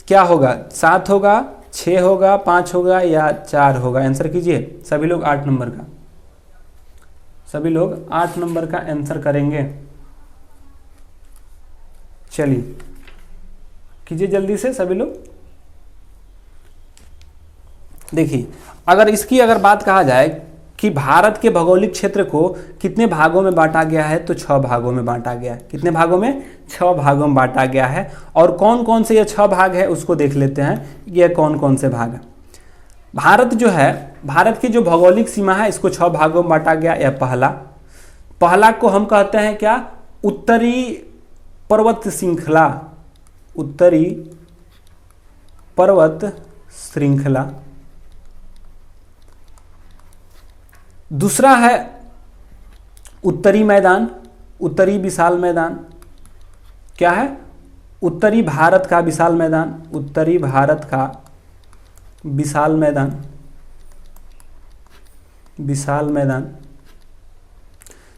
क्या होगा? 7 होगा, 6 होगा, 5 होगा या 4 होगा? आंसर कीजिए सभी लोग। 8 नंबर का, सभी लोग 8 नंबर का आंसर करेंगे। चलिए कीजिए जल्दी से सभी लोग। देखिए, अगर बात कहा जाए कि भारत के भौगोलिक क्षेत्र को कितने भागों में बांटा गया है, तो 6 भागों में बांटा गया है। कितने भागों में? 6 भागों में बांटा गया है। और कौन कौन से ये 6 भाग है उसको देख लेते हैं, ये कौन कौन से भाग है। भारत जो है, भारत की जो भौगोलिक सीमा है इसको 6 भागों में बांटा गया। यह पहला को हम कहते हैं क्या? उत्तरी पर्वत श्रृंखला, उत्तरी पर्वत श्रृंखला। दूसरा है उत्तरी मैदान, उत्तरी विशाल मैदान। क्या है? उत्तरी भारत का विशाल मैदान, उत्तरी भारत का विशाल मैदान, विशाल मैदान।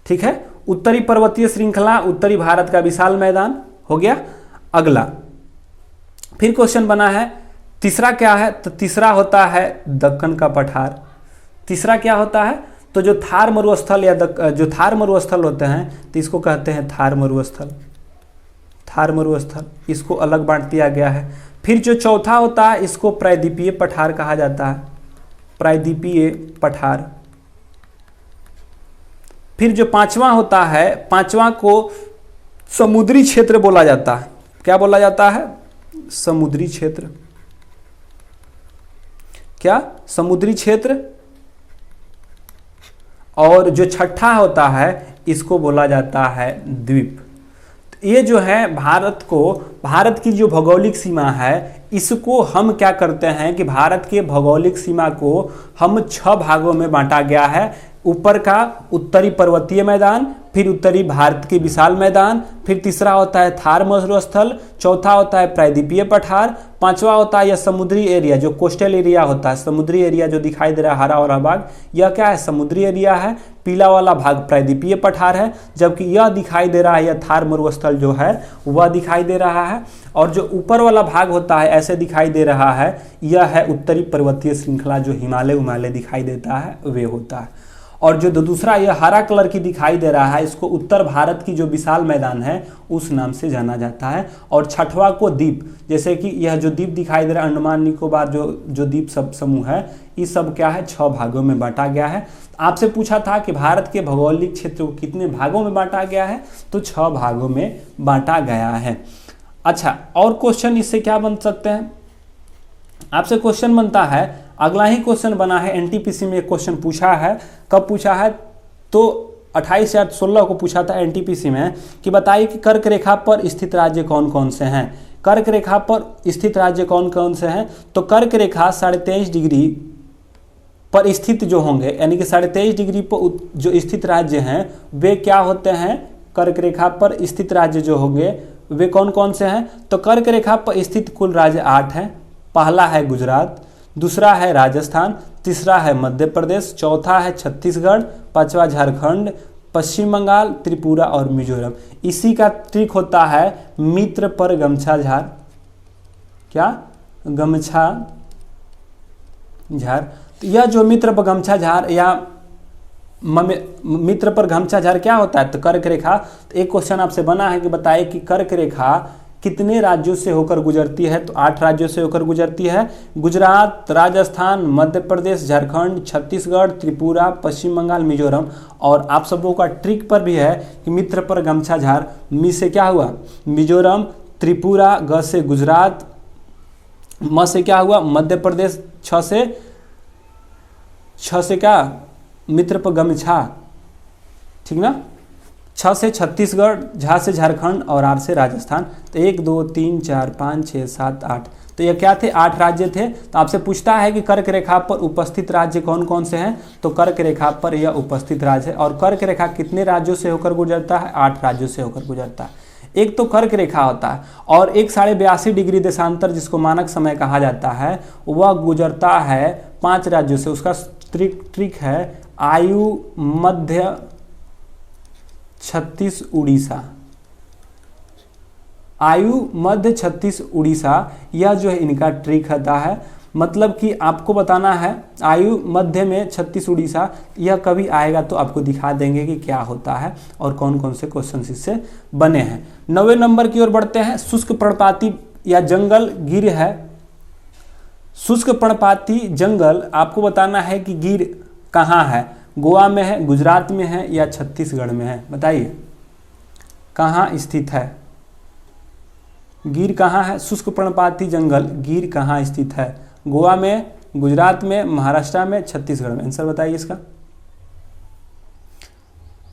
ठीक है, उत्तरी पर्वतीय श्रृंखला, उत्तरी भारत का विशाल मैदान हो गया। अगला फिर क्वेश्चन बना है, तीसरा क्या है? तो तीसरा होता है दक्कन का पठार। तीसरा क्या होता है? तो जो थार मरुस्थल या जो थार मरुस्थल होते हैं तो इसको कहते हैं थार मरुस्थल, थार मरुस्थल, इसको अलग बांट दिया गया है। फिर जो चौथा होता है इसको प्रायद्वीपीय पठार कहा जाता है, प्रायद्वीपीय पठार। फिर जो पांचवा होता है, पांचवा को समुद्री क्षेत्र बोला जाता है। क्या बोला जाता है? समुद्री क्षेत्र। क्या? समुद्री क्षेत्र। और जो छठा होता है इसको बोला जाता है द्वीप। ये जो है भारत की जो भौगोलिक सीमा है इसको हम क्या करते हैं कि भारत के भौगोलिक सीमा को हम 6 भागों में बांटा गया है। ऊपर का उत्तरी पर्वतीय मैदान, फिर उत्तरी भारत के विशाल मैदान, फिर तीसरा होता है थार मरुस्थल, चौथा होता है प्रायद्वीपीय पठार, पांचवा होता है यह समुद्री एरिया जो कोस्टल एरिया होता है। समुद्री एरिया जो दिखाई दे रहा है हरा वाला भाग, यह क्या है? समुद्री एरिया है। पीला वाला भाग प्रायद्वीपीय पठार है, जबकि यह दिखाई दे रहा है यह थार मरुस्थल जो है वह दिखाई दे रहा है। और जो ऊपर वाला भाग होता है ऐसे दिखाई दे रहा है, यह है उत्तरी पर्वतीय श्रृंखला जो हिमालय दिखाई देता है वे होता है। और जो दूसरा यह हरा कलर की दिखाई दे रहा है इसको उत्तर भारत की जो विशाल मैदान है उस नाम से जाना जाता है। और छठवा को द्वीप, जैसे कि यह जो द्वीप दिखाई दे रहा है अंडमान निकोबार जो द्वीप सब समूह है, ये सब क्या है? 6 भागों में बांटा गया है। आपसे पूछा था कि भारत के भौगोलिक क्षेत्र को कितने भागों में बांटा गया है, तो 6 भागों में बांटा गया है। अच्छा, और क्वेश्चन इससे क्या बन सकते हैं? आपसे क्वेश्चन बनता है, अगला ही क्वेश्चन बना है एनटीपीसी में। एक क्वेश्चन पूछा है, कब पूछा है? तो 28 या 16 को पूछा था एनटीपीसी में कि बताइए कि कर्क रेखा पर स्थित राज्य कौन कौन से हैं। कर्क रेखा पर स्थित राज्य कौन कौन से हैं? तो कर्क रेखा 23.5 डिग्री पर स्थित जो होंगे, यानी कि 23.5 डिग्री पर जो स्थित राज्य हैं वे क्या होते हैं? कर्क रेखा पर स्थित राज्य जो होंगे वे कौन कौन से हैं? तो कर्क रेखा पर स्थित कुल राज्य 8 हैं। पहला है गुजरात, दूसरा है राजस्थान, तीसरा है मध्य प्रदेश, चौथा है छत्तीसगढ़, पांचवा झारखंड, पश्चिम बंगाल, त्रिपुरा और मिजोरम। इसी का ट्रिक होता है मित्र पर गमछा झार। क्या? गमछा झार। तो यह जो मित्र पर गमछा झार या मित्र पर गमछा झार क्या होता है? तो कर्क रेखा। तो एक क्वेश्चन आपसे बना है कि बताइए कि कर्क रेखा कितने राज्यों से होकर गुजरती है? तो 8 राज्यों से होकर गुजरती है। गुजरात, राजस्थान, मध्य प्रदेश, झारखंड, छत्तीसगढ़, त्रिपुरा, पश्चिम बंगाल, मिजोरम। और आप सबों का ट्रिक पर भी है कि मित्र पर गमछा झार। मी से क्या हुआ? मिजोरम, त्रिपुरा, ग से गुजरात, म से क्या हुआ? मध्य प्रदेश, छ से क्या? मित्र पर गमछा। ठीक ना? छ से छत्तीसगढ़, झा से झारखंड और आर से राजस्थान। तो 1 2 3 4 5 6 7 8, तो ये क्या थे? 8 राज्य थे। तो आपसे पूछता है कि कर्क रेखा पर उपस्थित राज्य कौन कौन से हैं, तो कर्क रेखा पर यह उपस्थित राज्य है। और कर्क रेखा कितने राज्यों से होकर गुजरता है? 8 राज्यों से होकर गुजरता है। एक तो कर्क रेखा होता है और एक 82.5 डिग्री देशांतर जिसको मानक समय कहा जाता है, वह गुजरता है 5 राज्यों से। उसका ट्रिक है आयु मध्य छत्तीस उड़ीसा, आयु मध्य छत्तीस उड़ीसा, यह जो है इनका ट्रिक होता है। मतलब कि आपको बताना है आयु मध्य में छत्तीस उड़ीसा, यह कभी आएगा तो आपको दिखा देंगे कि क्या होता है और कौन कौन से क्वेश्चन इससे बने हैं। 9वें नंबर की ओर बढ़ते हैं। शुष्क पर्णपाती या जंगल गिर है। शुष्क पर्णपाती जंगल आपको बताना है कि गिर कहाँ है? गोवा में है, गुजरात में है या छत्तीसगढ़ में है? बताइए कहाँ स्थित है? गिर कहाँ है? शुष्क पर्णपाती जंगल गिर कहाँ स्थित है? गोवा में, गुजरात में, महाराष्ट्र में, छत्तीसगढ़ में? आंसर बताइए इसका।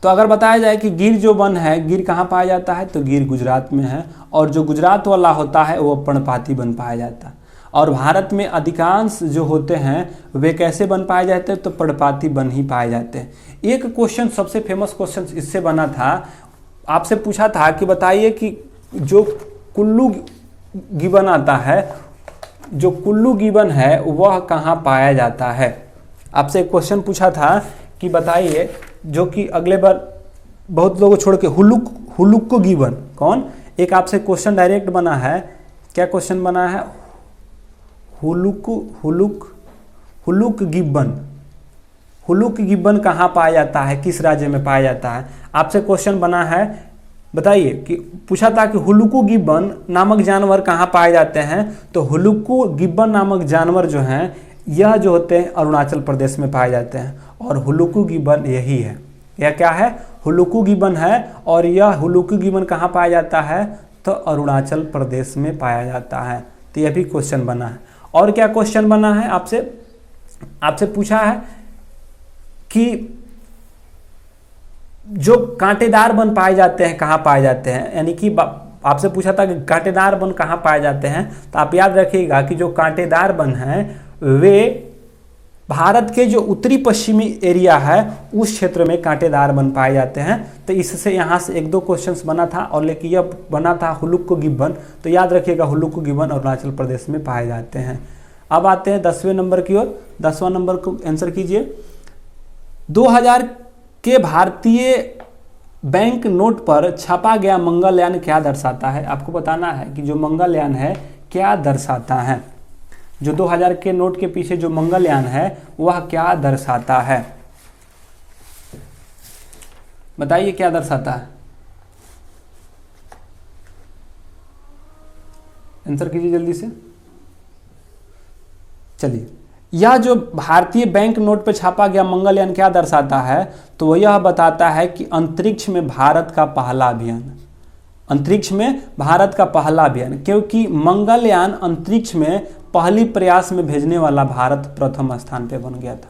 तो अगर बताया जाए कि गिर जो वन है, गिर कहाँ पाया जाता है, तो गिर गुजरात में है। और जो गुजरात वाला होता है वो पर्णपाती वन पाया जाता है। और भारत में अधिकांश जो होते हैं वे कैसे बन पाए जाते हैं, तो पर्णपाती बन ही पाए जाते हैं। एक क्वेश्चन सबसे फेमस क्वेश्चन इससे बना था, आपसे पूछा था कि बताइए कि जो कुल्लू गिबन आता है, जो कुल्लू गिबन है वह कहाँ पाया जाता है? आपसे एक क्वेश्चन पूछा था कि बताइए, जो कि अगले बार बहुत लोगों छोड़ के हुलुक गिबन, कौन? एक आपसे क्वेश्चन डायरेक्ट बना है। क्या क्वेश्चन बना है? हुलुक गिब्बन कहाँ पाया जाता है, किस राज्य में पाया जाता है? आपसे क्वेश्चन बना है, बताइए कि पूछा था कि हुलुकु गिब्बन नामक जानवर कहाँ पाए जाते हैं, तो हुलुकु गिब्बन नामक जानवर जो हैं यह जो होते हैं अरुणाचल प्रदेश में पाए जाते हैं। और हुलुकु गिब्बन यही है। यह क्या है? हुलुकु गिब्बन है। और यह हुलुकु गिब्बन कहाँ पाया जाता है, तो अरुणाचल प्रदेश में पाया जाता है। तो यह भी क्वेश्चन बना है। और क्या क्वेश्चन बना है? आपसे पूछा है कि जो कांटेदार वन पाए जाते हैं कहाँ पाए जाते हैं, यानी कि आपसे पूछा था कि कांटेदार वन कहाँ पाए जाते हैं। तो आप याद रखिएगा कि जो कांटेदार वन हैं वे भारत के जो उत्तरी पश्चिमी एरिया है उस क्षेत्र में कांटेदार वन पाए जाते हैं। तो इससे यहाँ से 1-2 क्वेश्चंस बना था, और लेकिन यह बना था हुलुक गिब्बन। तो याद रखिएगा हुलुक गिब्बन अरुणाचल प्रदेश में पाए जाते हैं। अब आते हैं 10वें नंबर की ओर। 10वां नंबर को आंसर कीजिए। 2000 के भारतीय बैंक नोट पर छापा गया मंगलयान क्या दर्शाता है? आपको बताना है कि जो मंगलयान है क्या दर्शाता है। जो 2000 के नोट के पीछे जो मंगलयान है वह क्या दर्शाता है? बताइए क्या दर्शाता है? आंसर कीजिए जल्दी से। चलिए, यह जो भारतीय बैंक नोट पर छापा गया मंगलयान क्या दर्शाता है, तो वह यह बताता है कि अंतरिक्ष में भारत का पहला अभियान, अंतरिक्ष में भारत का पहला अभियान, क्योंकि मंगलयान अंतरिक्ष में पहली प्रयास में भेजने वाला भारत प्रथम स्थान पे बन गया था।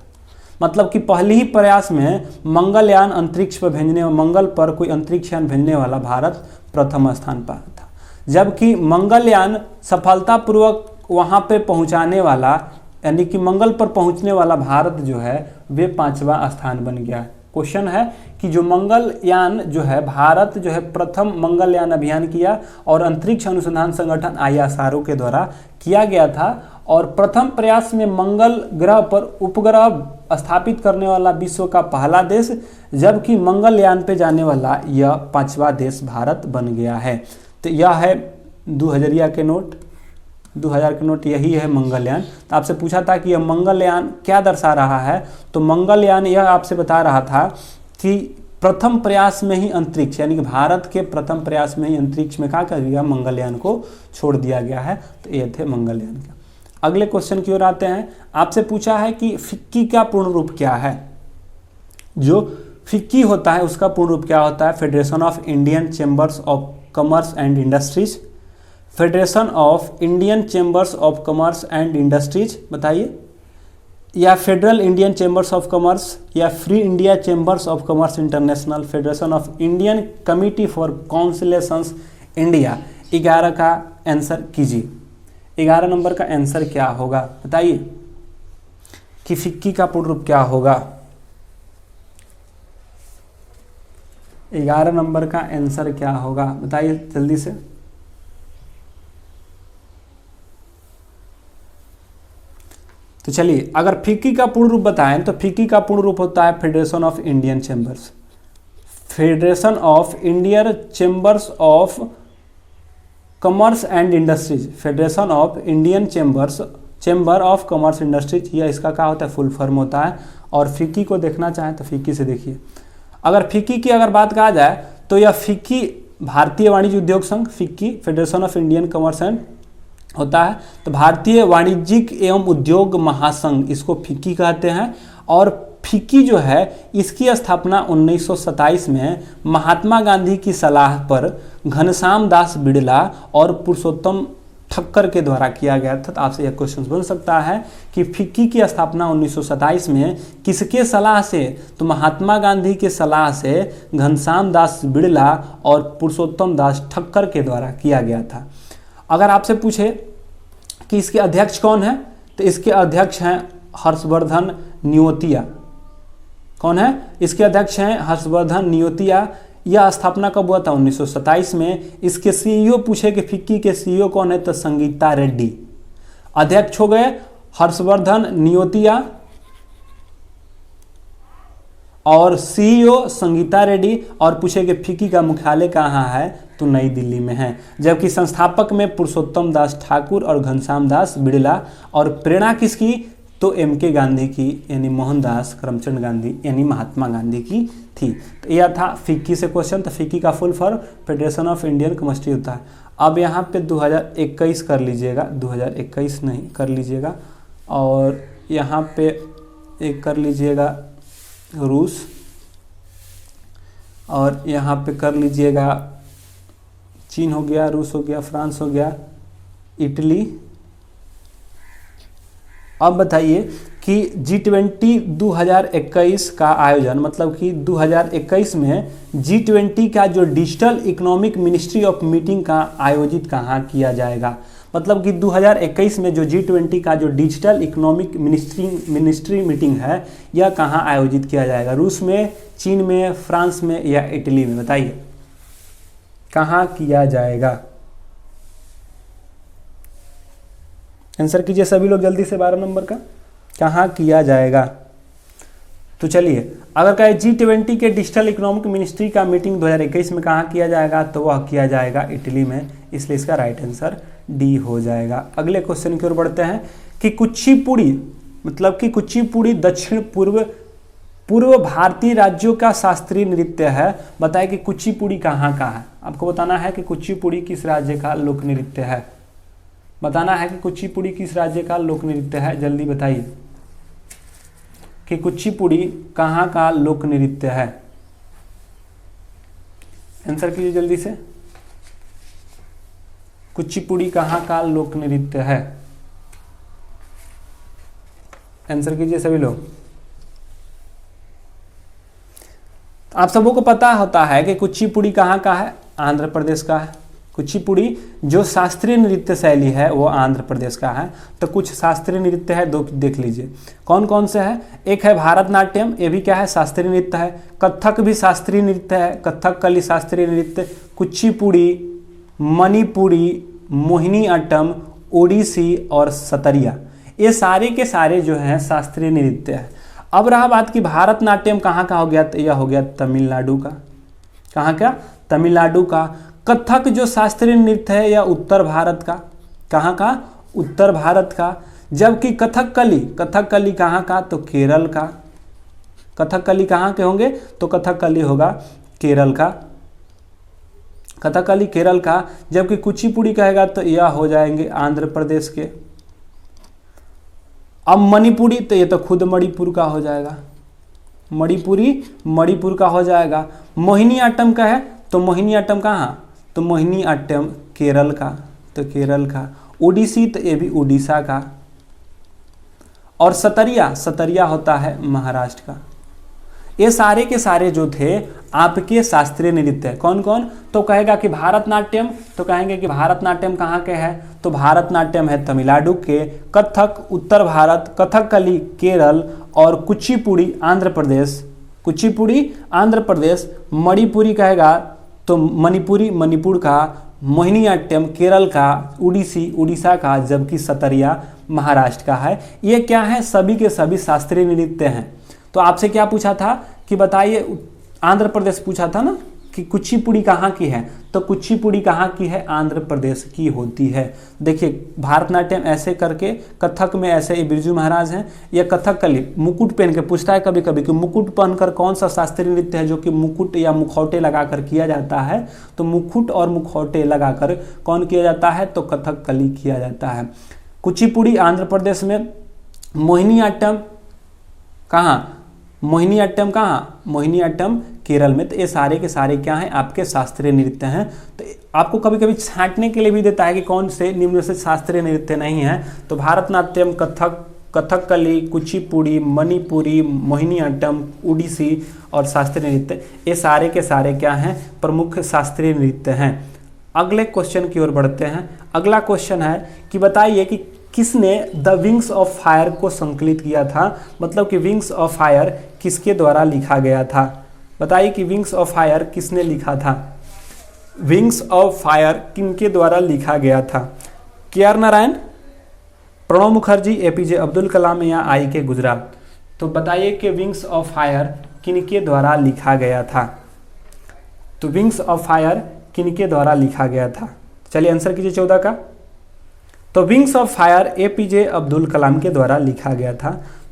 मतलब कि पहले ही प्रयास में मंगलयान अंतरिक्ष पर भेजने, मंगल पर कोई अंतरिक्ष यान भेजने वाला भारत प्रथम स्थान पर था। जबकि मंगलयान सफलतापूर्वक वहाँ पे पहुँचाने वाला, यानी कि मंगल पर पहुँचने वाला भारत जो है वे 5वां स्थान बन गया। क्वेश्चन है कि जो मंगलयान जो है, भारत जो है प्रथम मंगलयान अभियान किया और अंतरिक्ष अनुसंधान संगठन ISRO के द्वारा किया गया था। और प्रथम प्रयास में मंगल ग्रह पर उपग्रह स्थापित करने वाला विश्व का पहला देश, जबकि मंगलयान पे जाने वाला यह 5वां देश भारत बन गया है। तो यह है 2000 के नोट, 2000 के नोट, यही है मंगलयान। तो आपसे पूछा था कि यह मंगलयान क्या दर्शा रहा है, तो मंगलयान यह आपसे बता रहा था कि प्रथम प्रयास में ही अंतरिक्ष, यानी कि भारत के प्रथम प्रयास में ही अंतरिक्ष में क्या कर दिया, मंगलयान को छोड़ दिया गया है। तो ये थे मंगलयान का। अगले क्वेश्चन की ओर आते हैं। आपसे पूछा है कि फिक्की का पूर्ण रूप क्या है। जो फिक्की होता है उसका पूर्ण रूप क्या होता है? Federation of Indian chambers of commerce and industries, federation of Indian chambers of commerce and industries. बताइए या federal Indian chambers of commerce या free India chambers of commerce international, federation of Indian committee for conciliations India. 11 का answer कीजिए। 11 number का answer क्या होगा बताइए कि फिक्की का पूर्ण रूप क्या होगा। 11 नंबर का आंसर क्या होगा बताइए जल्दी से। तो चलिए, अगर फिक्की का पूर्ण रूप बताएं तो फिक्की का पूर्ण रूप होता है federation of Indian chambers, federation of Indian chambers of commerce and industries, federation of Indian chamber of commerce industries, यह इसका क्या होता है फुल फॉर्म होता है। और फिक्की को देखना चाहें तो फिक्की से देखिए। अगर फिक्की की अगर बात कहा जाए तो यह फिक्की भारतीय वाणिज्य उद्योग संघ, FICCI federation of Indian commerce and होता है, तो भारतीय वाणिज्यिक एवं उद्योग महासंघ इसको फिक्की कहते हैं। और फिक्की जो है इसकी स्थापना 1927 में महात्मा गांधी की सलाह पर घनश्याम दास बिड़ला और पुरुषोत्तम ठक्कर के द्वारा किया गया था। तो आपसे यह क्वेश्चन बन सकता है कि फिक्की की स्थापना 1927 में किसके सलाह से, तो महात्मा गांधी के सलाह से घनश्याम दास बिड़ला और पुरुषोत्तम दास ठक्कर के द्वारा किया गया था। अगर आपसे पूछे कि इसके अध्यक्ष कौन है, तो इसके अध्यक्ष हैं हर्षवर्धन नियोतिया। कौन है इसके अध्यक्ष हैं? हर्षवर्धन नियोतिया। यह स्थापना कब हुआ था? 1927 में। इसके सीईओ पूछे कि फिक्की के सीईओ कौन है, तो संगीता रेड्डी। अध्यक्ष हो गए हर्षवर्धन नियोतिया और सीईओ संगीता रेड्डी। और पूछे कि फिक्की का मुख्यालय कहाँ है, तो नई दिल्ली में है। जबकि संस्थापक में पुरुषोत्तम दास ठाकुर और घनश्याम दास बिड़ला। और प्रेरणा किसकी, तो एमके गांधी की यानी मोहनदास करमचंद गांधी यानी महात्मा गांधी की थी। तो यह था फिक्की से क्वेश्चन। तो फिक्की का full form federation of Indian chemistry होता है। अब यहाँ पे 2021 कर लीजिएगा, 2021 नहीं कर लीजिएगा। और यहाँ पे एक कर लीजिएगा रूस, और यहाँ पे कर लीजिएगा चीन हो गया, रूस हो गया, फ्रांस हो गया, इटली। अब बताइए कि G20 2021 का आयोजन, मतलब कि 2021 में G20 का जो digital economic ministry of meeting का आयोजित कहाँ किया जाएगा। मतलब कि 2021 में जो G20 का जो डिजिटल इकोनॉमिक मिनिस्ट्री मीटिंग है, यह कहाँ आयोजित किया जाएगा? रूस में, चीन में, फ्रांस में या इटली में? बताइए कहाँ किया जाएगा। आंसर कीजिए सभी लोग जल्दी से। 12 नंबर का कहाँ किया जाएगा। तो चलिए, अगर कहे G20 के डिजिटल इकोनॉमिक मिनिस्ट्री का मीटिंग 2021 में कहाँ किया जाएगा, तो वह किया जाएगा इटली में। इसलिए इसका राइट आंसर डी हो जाएगा। अगले क्वेश्चन की ओर बढ़ते हैं कि कुचिपुड़ी, मतलब कि कुचिपुड़ी दक्षिण पूर्व भारतीय राज्यों का शास्त्रीय नृत्य है। बताएं कि कुचिपुड़ी कहाँ का है। आपको बताना है कि कुचिपुड़ी किस राज्य का लोक नृत्य है। बताना है कि कुचिपुड़ी किस राज्य का लोक नृत्य है। जल्दी बताइए कि कुचिपुड़ी कहाँ का लोक नृत्य है। आंसर कीजिए जल्दी से। कुचिपुड़ी कहाँ का लोक नृत्य है। आंसर कीजिए सभी लोग। आप सबों को पता होता है कि कुचिपुड़ी कहाँ का है, आंध्र प्रदेश का है। कुचिपुड़ी जो शास्त्रीय नृत्य शैली है वो आंध्र प्रदेश का है। तो कुछ शास्त्रीय नृत्य है, दो देख लीजिए कौन कौन से है। एक है भारतनाट्यम, ये भी क्या है, शास्त्रीय नृत्य है। कथक भी शास्त्रीय नृत्य है, कथकली शास्त्रीय नृत्य। कुचिपुड़ी, मणिपुरी, मोहिनी अट्टम, ओडिसी और सतरिया, ये सारे के सारे जो हैं शास्त्रीय नृत्य है। अब रहा बात कि भारतनाट्यम कहाँ का हो गया, तो यह हो गया तमिलनाडु का। कहाँ का? तमिलनाडु का। कथक जो शास्त्रीय नृत्य है यह उत्तर भारत का। कहाँ का? उत्तर भारत का। जबकि कथकली कहाँ का, तो केरल का। कथकली कहाँ के होंगे, तो कथकली होगा केरल का। कथकली केरल का। जबकि कुचिपुड़ी कहेगा तो यह हो जाएंगे आंध्र प्रदेश के। अब मणिपुरी, तो ये तो खुद मणिपुर का हो जाएगा। मणिपुरी मणिपुर का हो जाएगा। मोहिनी अट्टम का है, तो मोहिनी अट्टम कहाँ, तो मोहिनी अट्टम केरल का, तो केरल का। ओडिसी, तो ये भी उड़ीसा का। और सतरिया, सतरिया होता है महाराष्ट्र का। ये सारे के सारे जो थे आपके शास्त्रीय नृत्य। कौन कौन? तो कहेगा कि भारतनाट्यम, तो कहेंगे कि भारतनाट्यम कहाँ के है? तो भारतनाट्यम है तमिलनाडु के, कथक उत्तर भारत, कथकली केरल और कुचिपुड़ी आंध्र प्रदेश, कुचिपुड़ी आंध्र प्रदेश, मणिपुरी कहेगा तो मणिपुरी मणिपुर का, मोहिनीअट्टम केरल का, उड़ीसी उड़ीसा का, जबकि सतरिया महाराष्ट्र का है। ये क्या है? सभी के सभी शास्त्रीय नृत्य हैं। तो आपसे क्या पूछा था कि बताइए, आंध्र प्रदेश पूछा था ना कि कुचिपुड़ी कहाँ की है? तो कुचिपुड़ी कहाँ की है? आंध्र प्रदेश की होती है। देखिए भारतनाट्यम ऐसे करके, कथक में ऐसे ये बिरजू महाराज हैं, या कथकली मुकुट पहन के पूछता है कभी कभी कि मुकुट पहनकर कौन सा शास्त्रीय नृत्य है जो कि मुकुट या मुखौटे लगाकर किया जाता है? तो मुकुट और मुखौटे लगाकर कौन किया जाता है? तो कथकली किया जाता है। कुचिपुड़ी आंध्र प्रदेश में, मोहिनीअट्टम कहाँ? मोहिनीअट्टम कहाँ? मोहिनीअट्टम केरल में। तो ये सारे के सारे क्या हैं? आपके शास्त्रीय नृत्य हैं। तो आपको कभी कभी छांटने के लिए भी देता है कि कौन से निम्न से शास्त्रीय नृत्य नहीं है। तो भारतनाट्यम, कथक, कथकली, कुचिपुड़ी, मणिपुरी, मोहिनीअट्टम, उड़ीसी और शास्त्रीय नृत्य, ये सारे के सारे क्या हैं? प्रमुख शास्त्रीय नृत्य हैं। अगले क्वेश्चन की ओर बढ़ते हैं। अगला क्वेश्चन है कि बताइए कि किसने द विंग्स ऑफ फायर को संकलित किया था? मतलब कि विंग्स ऑफ फायर किसके द्वारा लिखा गया था? बताइए कि विंग्स ऑफ फायर किसने लिखा था? विंग्स ऑफ फायर किनके द्वारा लिखा गया था? के.आर. नारायण, प्रणब मुखर्जी, एपीजे अब्दुल कलाम या आई.के. गुजराल? तो बताइए कि विंग्स ऑफ फायर किनके द्वारा लिखा गया था? तो विंग्स ऑफ फायर किनके द्वारा लिखा गया था? चलिए आंसर कीजिए 14 का। तो Wings of Fire APJ Abdul Kalam के द्वारा लिखा गया था।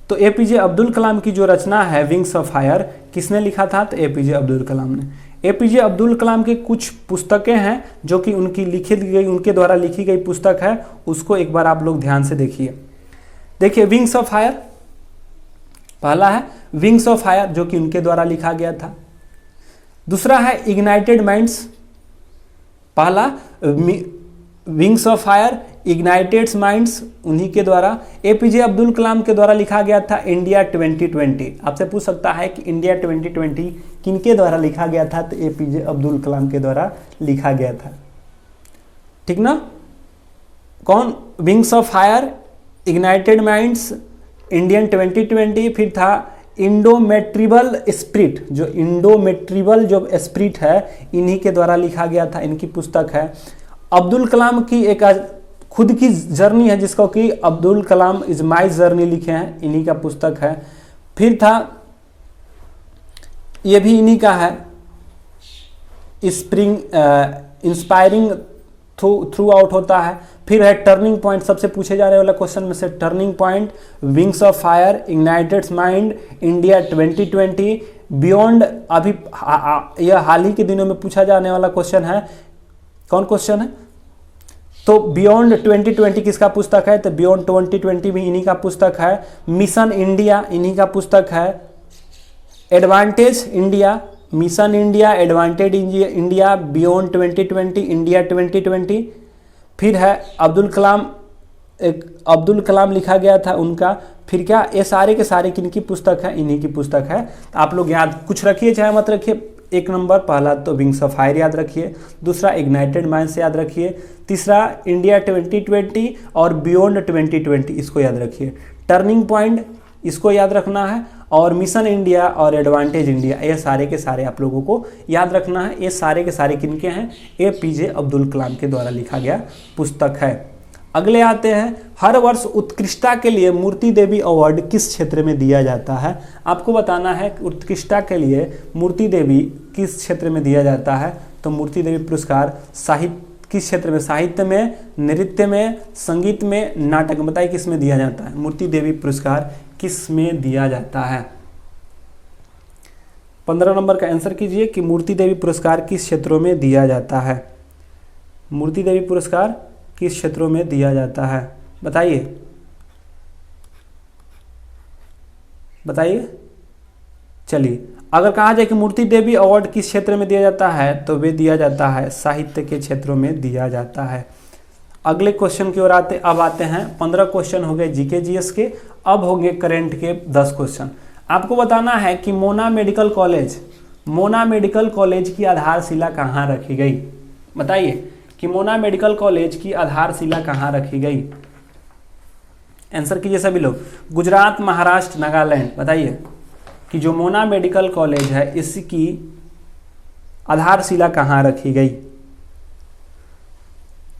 तो एपीजे अब्दुल कलाम की जो रचना है विंग्स ऑफ फायर, किसने लिखा था? तो एपीजे अब्दुल कलाम ने। एपीजे अब्दुल कलाम की कुछ पुस्तकें हैं जो कि उनकी लिखी गई, उनके द्वारा लिखी गई पुस्तक है, उसको एक बार आप लोग ध्यान से देखिए। देखिए विंग्स ऑफ फायर, पहला है विंग्स ऑफ फायर जो कि उनके द्वारा लिखा गया था। दूसरा है इग्नाइटेड माइंड्स, पहला wings of fire ignited minds उन्हीं के द्वारा। एपीजे अब्दुल कलाम के द्वारा लिखा गया था इंडिया 2020। आपसे पूछ सकता है कि इंडिया 2020 किनके द्वारा लिखा गया था? तो एपीजे अब्दुल कलाम के द्वारा लिखा गया था, ठीक ना। कौन? Wings of fire, ignited minds, Indian 2020, फिर था इंडोमेट्रिबल स्पिरिट, जो इंडोमेट्रिबल जो स्पिरिट है इन्हीं के द्वारा लिखा गया था, इनकी पुस्तक है। अब्दुल कलाम की एक खुद की जर्नी है जिसको कि Abdul Kalam is my journey लिखे हैं, इन्हीं का पुस्तक है। फिर था ये भी इन्हीं का है, स्प्रिंग इंस्पायरिंग थ्रू आउट होता है। फिर है टर्निंग पॉइंट, सबसे पूछे जाने वाला क्वेश्चन में से turning point, wings of fire, ignited mind, India 2020, beyond. अभी यह हाल ही के दिनों में पूछा जाने वाला क्वेश्चन है। कौन क्वेश्चन है? तो बियॉन्ड 2020 किसका पुस्तक है? तो बियॉन्ड 2020 भी इन्हीं का पुस्तक है। मिशन इंडिया इन्हीं का पुस्तक है। Advantage India, mission India, advantage India, beyond 2020, India 2020। फिर है अब्दुल कलाम, एक अब्दुल कलाम लिखा गया था उनका। फिर क्या? ये सारे के सारे किनकी पुस्तक है? इन्हीं की पुस्तक है। आप लोग याद कुछ रखिए चाहे मत रखिए। एक नंबर पहला तो विंग्स ऑफ फायर याद रखिए, दूसरा इग्नाइटेड माइंड्स याद रखिए, तीसरा इंडिया 2020 और बियॉन्ड 2020 इसको याद रखिए। टर्निंग पॉइंट इसको याद रखना है, और मिशन इंडिया और एडवांटेज इंडिया ये सारे के सारे आप लोगों को याद रखना है। ये सारे के सारे किनके हैं? एपीजे अब्दुल कलाम के द्वारा लिखा गया पुस्तक है। अगले आते हैं, हर वर्ष उत्कृष्टता के लिए मूर्ति देवी अवार्ड किस क्षेत्र में दिया जाता है? आपको बताना है कि उत्कृष्टता के लिए मूर्ति देवी किस क्षेत्र में दिया जाता है। तो मूर्ति देवी पुरस्कार साहित्य किस क्षेत्र में? साहित्य में, नृत्य में, संगीत में, नाटक में। बताइए किस में दिया जाता है? मूर्ति देवी पुरस्कार किस में दिया जाता है? 15 नंबर का आंसर कीजिए कि मूर्ति देवी पुरस्कार किस क्षेत्रों में दिया जाता है? मूर्ति देवी पुरस्कार किस क्षेत्रों में दिया जाता है? बताइए बताइए। चलिए, अगर कहा जाए कि मूर्ति देवी अवार्ड किस क्षेत्र में दिया जाता है तो वे दिया जाता है साहित्य के क्षेत्रों में दिया जाता है। अगले क्वेश्चन की ओर आते हैं 15 क्वेश्चन हो गए जीके जीएस के। अब होंगे करंट के 10 क्वेश्चन। आपको बताना है कि मोना मेडिकल कॉलेज की आधारशिला कहाँ रखी गई। बताइए कि मोना मेडिकल कॉलेज की आधारशिला कहाँ रखी गई। आंसर कीजिए सभी लोग। गुजरात, महाराष्ट्र, नागालैंड। बताइए कि जो मोना मेडिकल कॉलेज है इसकी आधारशिला कहाँ रखी गई।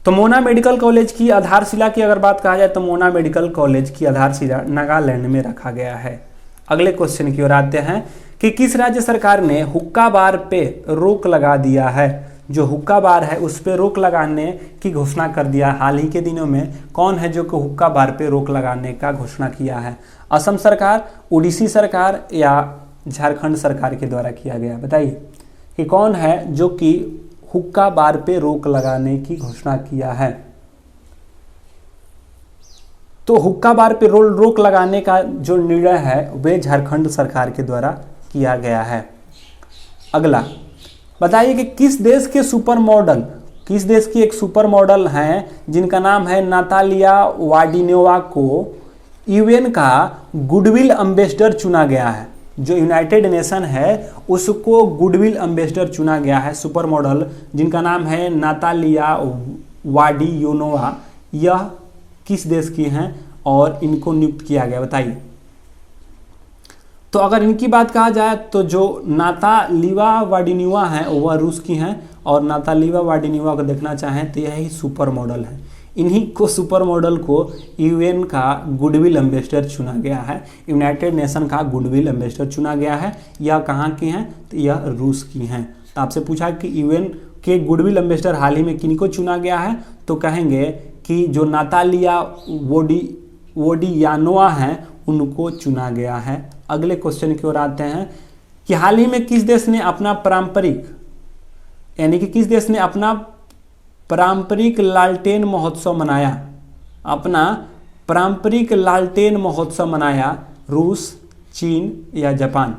तो मोना मेडिकल कॉलेज की आधारशिला की अगर बात कहा जाए तो मोना मेडिकल कॉलेज की आधारशिला नागालैंड में रखा गया है। अगले क्वेश्चन की ओर आते हैं कि किस राज्य सरकार ने हुक्का बार पे रोक लगा दिया है। जो हुक्का बार है उस पे रोक लगाने की घोषणा कर दिया। हाल ही के दिनों में कौन है जो कि हुक्का बार पे रोक लगाने का घोषणा किया है। असम सरकार, उड़ीसी सरकार या झारखंड सरकार के द्वारा किया गया। बताइए कि कौन है जो कि हुक्का बार पे रोक लगाने की घोषणा किया है। तो हुक्का बार पे रोक लगाने का जो निर्णय है वे झारखंड सरकार के द्वारा किया गया है। अगला बताइए कि किस देश की एक सुपर मॉडल हैं जिनका नाम है नातालिया वाडिनेवा को यूएन का गुडविल एम्बेसडर चुना गया है। जो यूनाइटेड नेशन है उसको गुडविल एम्बेसडर चुना गया है, सुपर मॉडल जिनका नाम है नातालिया वाडियोनोवा। यह किस देश की हैं और इनको नियुक्त किया गया। बताइए। तो अगर इनकी बात कहा जाए तो जो नातालिया वाडिनेवा हैं वह रूस की हैं और नातालिया वाडिनेवा को देखना चाहें तो यही सुपर मॉडल है। इन्हीं को सुपर मॉडल को यूएन का गुडविल एम्बेसडर चुना गया है, यूनाइटेड नेशन का गुडविल एम्बेसडर चुना गया है। यह कहाँ की हैं तो यह रूस की हैं। तो आपसे पूछा कि यूएन के गुडविल एम्बेसडर हाल ही में किनको चुना गया है तो कहेंगे कि जो नातालिया वोडियानोवा हैं उनको चुना गया है। अगले क्वेश्चन की ओर आते हैं कि हाल ही में किस देश ने अपना पारंपरिक लालटेन महोत्सव मनाया। रूस, चीन या जापान।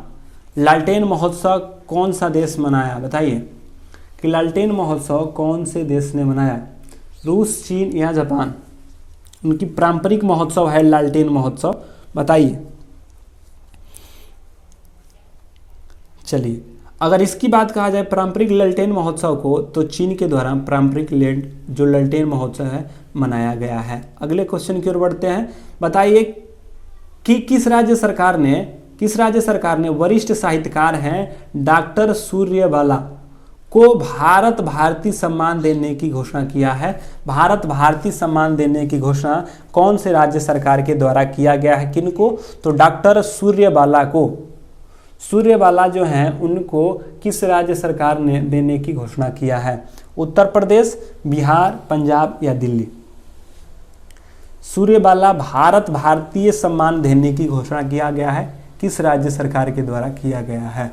लालटेन महोत्सव कौन सा देश मनाया। बताइए कि लालटेन महोत्सव कौन से देश ने मनाया। रूस, चीन या जापान। उनकी पारंपरिक महोत्सव है लालटेन महोत्सव। बताइए। चलिए, अगर इसकी बात कहा जाए पारंपरिक लालटेन महोत्सव को तो चीन के द्वारा पारंपरिक जो लालटेन महोत्सव है मनाया गया है। अगले क्वेश्चन की ओर बढ़ते हैं। बताइए कि किस राज्य सरकार ने वरिष्ठ साहित्यकार हैं डॉक्टर सूर्यबाला को भारत भारती सम्मान देने की घोषणा किया है। भारत भारती सम्मान देने की घोषणा कौन से राज्य सरकार के द्वारा किया गया है। किनको तो डॉक्टर सूर्यबाला जो हैं उनको किस राज्य सरकार ने देने की घोषणा किया है। उत्तर प्रदेश, बिहार, पंजाब या दिल्ली। सूर्यबाला भारत भारतीय सम्मान देने की घोषणा किया गया है, किस राज्य सरकार के द्वारा किया गया है।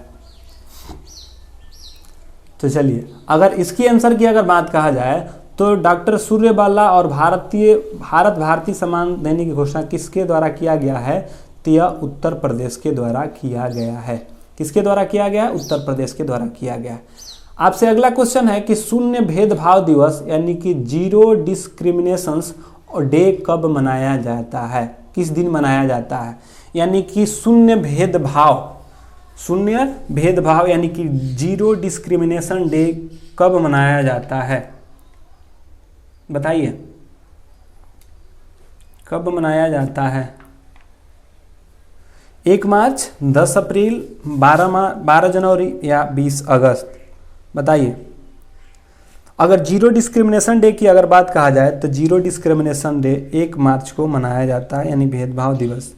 तो चलिए, अगर इसकी आंसर की अगर बात कहा जाए तो डॉक्टर सूर्यबाला और भारत भारती सम्मान देने की घोषणा किसके द्वारा किया गया है तो यह उत्तर प्रदेश के द्वारा किया गया है। किसके द्वारा किया गया है। उत्तर प्रदेश के द्वारा किया गया है। आपसे अगला क्वेश्चन है कि शून्य भेदभाव दिवस यानी कि जीरो डिस्क्रिमिनेशन डे कब मनाया जाता है। किस दिन मनाया जाता है। यानी कि शून्य भेदभाव यानी कि जीरो डिस्क्रिमिनेशन डे कब मनाया जाता है। बताइए कब मनाया जाता है। 1 मार्च, 10 अप्रैल, 12 जनवरी या 20 अगस्त। बताइए। अगर जीरो डिस्क्रिमिनेशन डे की अगर बात कहा जाए तो जीरो डिस्क्रिमिनेशन डे 1 मार्च को मनाया जाता है, यानी भेदभाव दिवस।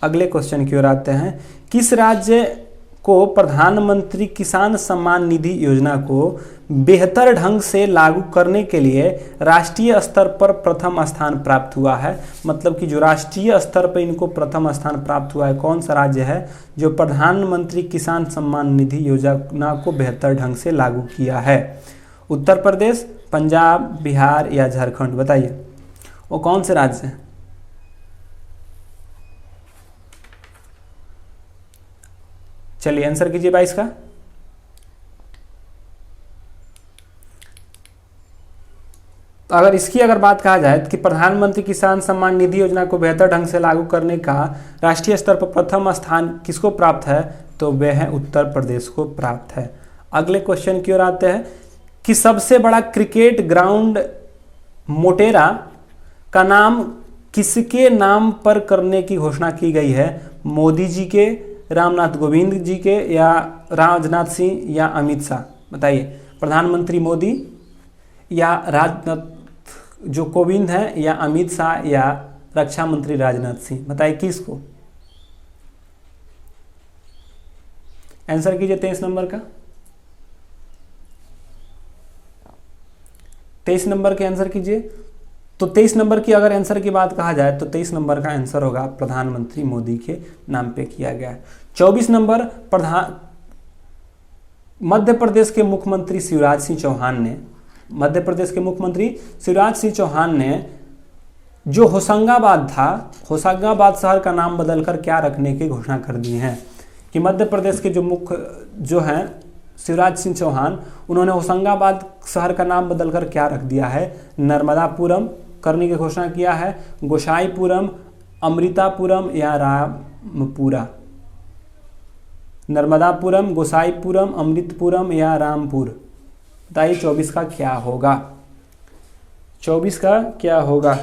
अगले क्वेश्चन की ओर आते हैं। किस राज्य को प्रधानमंत्री किसान सम्मान निधि योजना को बेहतर ढंग से लागू करने के लिए राष्ट्रीय स्तर पर प्रथम स्थान प्राप्त हुआ है। मतलब कि जो राष्ट्रीय स्तर पर इनको प्रथम स्थान प्राप्त हुआ है, कौन सा राज्य है जो प्रधानमंत्री किसान सम्मान निधि योजना को बेहतर ढंग से लागू किया है। उत्तर प्रदेश, पंजाब, बिहार या झारखंड। बताइए वो कौन से राज्य हैं। चलिए आंसर कीजिए 22 का। तो अगर इसकी अगर बात कहा जाए कि प्रधानमंत्री किसान सम्मान निधि योजना को बेहतर ढंग से लागू करने का राष्ट्रीय स्तर पर प्रथम स्थान किसको प्राप्त है, तो वह है उत्तर प्रदेश को प्राप्त है। अगले क्वेश्चन की ओर आते हैं कि सबसे बड़ा क्रिकेट ग्राउंड मोटेरा का नाम किसके नाम पर करने की घोषणा की गई है, मोदी जी के, रामनाथ कोविंद जी के, या राजनाथ सिंह या अमित शाह? बताइए, प्रधानमंत्री मोदी या राजनाथ जो कोविंद हैं, या अमित शाह, या रक्षा मंत्री राजनाथ सिंह? बताइए किसको? आंसर कीजिए 23 नंबर का। 23 नंबर के आंसर कीजिए। तो 23 नंबर की अगर आंसर की बात कहा जाए तो 23 नंबर का आंसर होगा प्रधानमंत्री मोदी के नाम पे किया गया है। 24 नंबर मध्य प्रदेश के मुख्यमंत्री शिवराज सिंह चौहान ने, मध्य प्रदेश के मुख्यमंत्री शिवराज सिंह चौहान ने जो होशंगाबाद था, होशंगाबाद शहर का नाम बदलकर क्या रखने की घोषणा कर दी है? कि मध्य प्रदेश के जो मुख्य जो हैं शिवराज सिंह चौहान, उन्होंने होशंगाबाद शहर का नाम बदलकर क्या रख दिया है? नर्मदापुरम करने की घोषणा किया है, गोसाईपुरम, अमृतापुरम या रामपुरा? नर्मदापुरम, गोसाईपुरम, अमृतपुरम या रामपुर? बताइए 24 का क्या होगा? 24 का क्या होगा?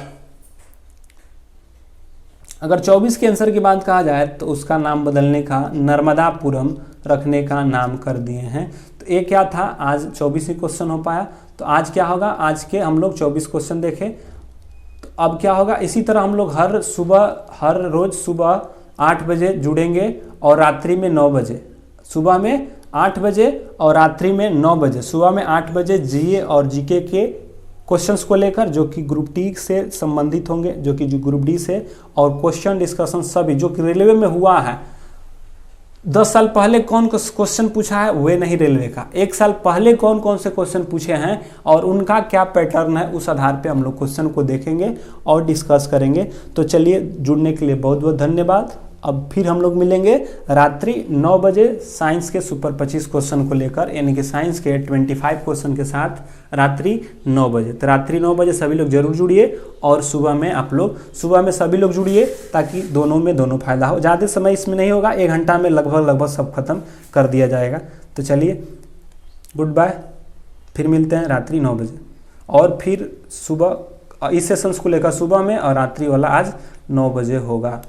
अगर 24 के आंसर की बात कहा जाए तो उसका नाम बदलने का, नर्मदापुरम रखने का नाम कर दिए हैं। तो ये क्या था? आज 24 ही क्वेश्चन हो पाया। तो आज क्या होगा? आज के हम लोग 24 क्वेश्चन देखें। तो अब क्या होगा? इसी तरह हम लोग हर रोज सुबह 8 बजे जुड़ेंगे और रात्रि में 9 बजे, सुबह में 8 बजे और रात्रि में 9 बजे। सुबह में 8 बजे जीए और जीके के क्वेश्चंस को लेकर, जो कि ग्रुप डी से संबंधित होंगे, जो कि ग्रुप डी से, और क्वेश्चन डिस्कशन सभी जो कि रेलवे में हुआ है। 10 साल पहले कौन क्वेश्चन पूछा है वे नहीं रेलवे का, 1 साल पहले कौन कौन से क्वेश्चन पूछे हैं और उनका क्या पैटर्न है, उस आधार पे हम लोग क्वेश्चन को देखेंगे और डिस्कस करेंगे। तो चलिए, जुड़ने के लिए बहुत बहुत धन्यवाद। अब फिर हम लोग मिलेंगे रात्रि 9 बजे साइंस के सुपर 25 क्वेश्चन को लेकर, यानी कि साइंस के 25 क्वेश्चन के साथ रात्रि 9 बजे। तो रात्रि 9 बजे सभी लोग जरूर जुड़िए और सुबह में सभी लोग जुड़िए, ताकि दोनों में दोनों फायदा हो। ज़्यादा समय इसमें नहीं होगा, 1 घंटा में लगभग सब खत्म कर दिया जाएगा। तो चलिए, गुड बाय, फिर मिलते हैं रात्रि 9 बजे। और फिर सुबह इस सेशंस को लेकर सुबह में, और रात्रि वाला आज 9 बजे होगा।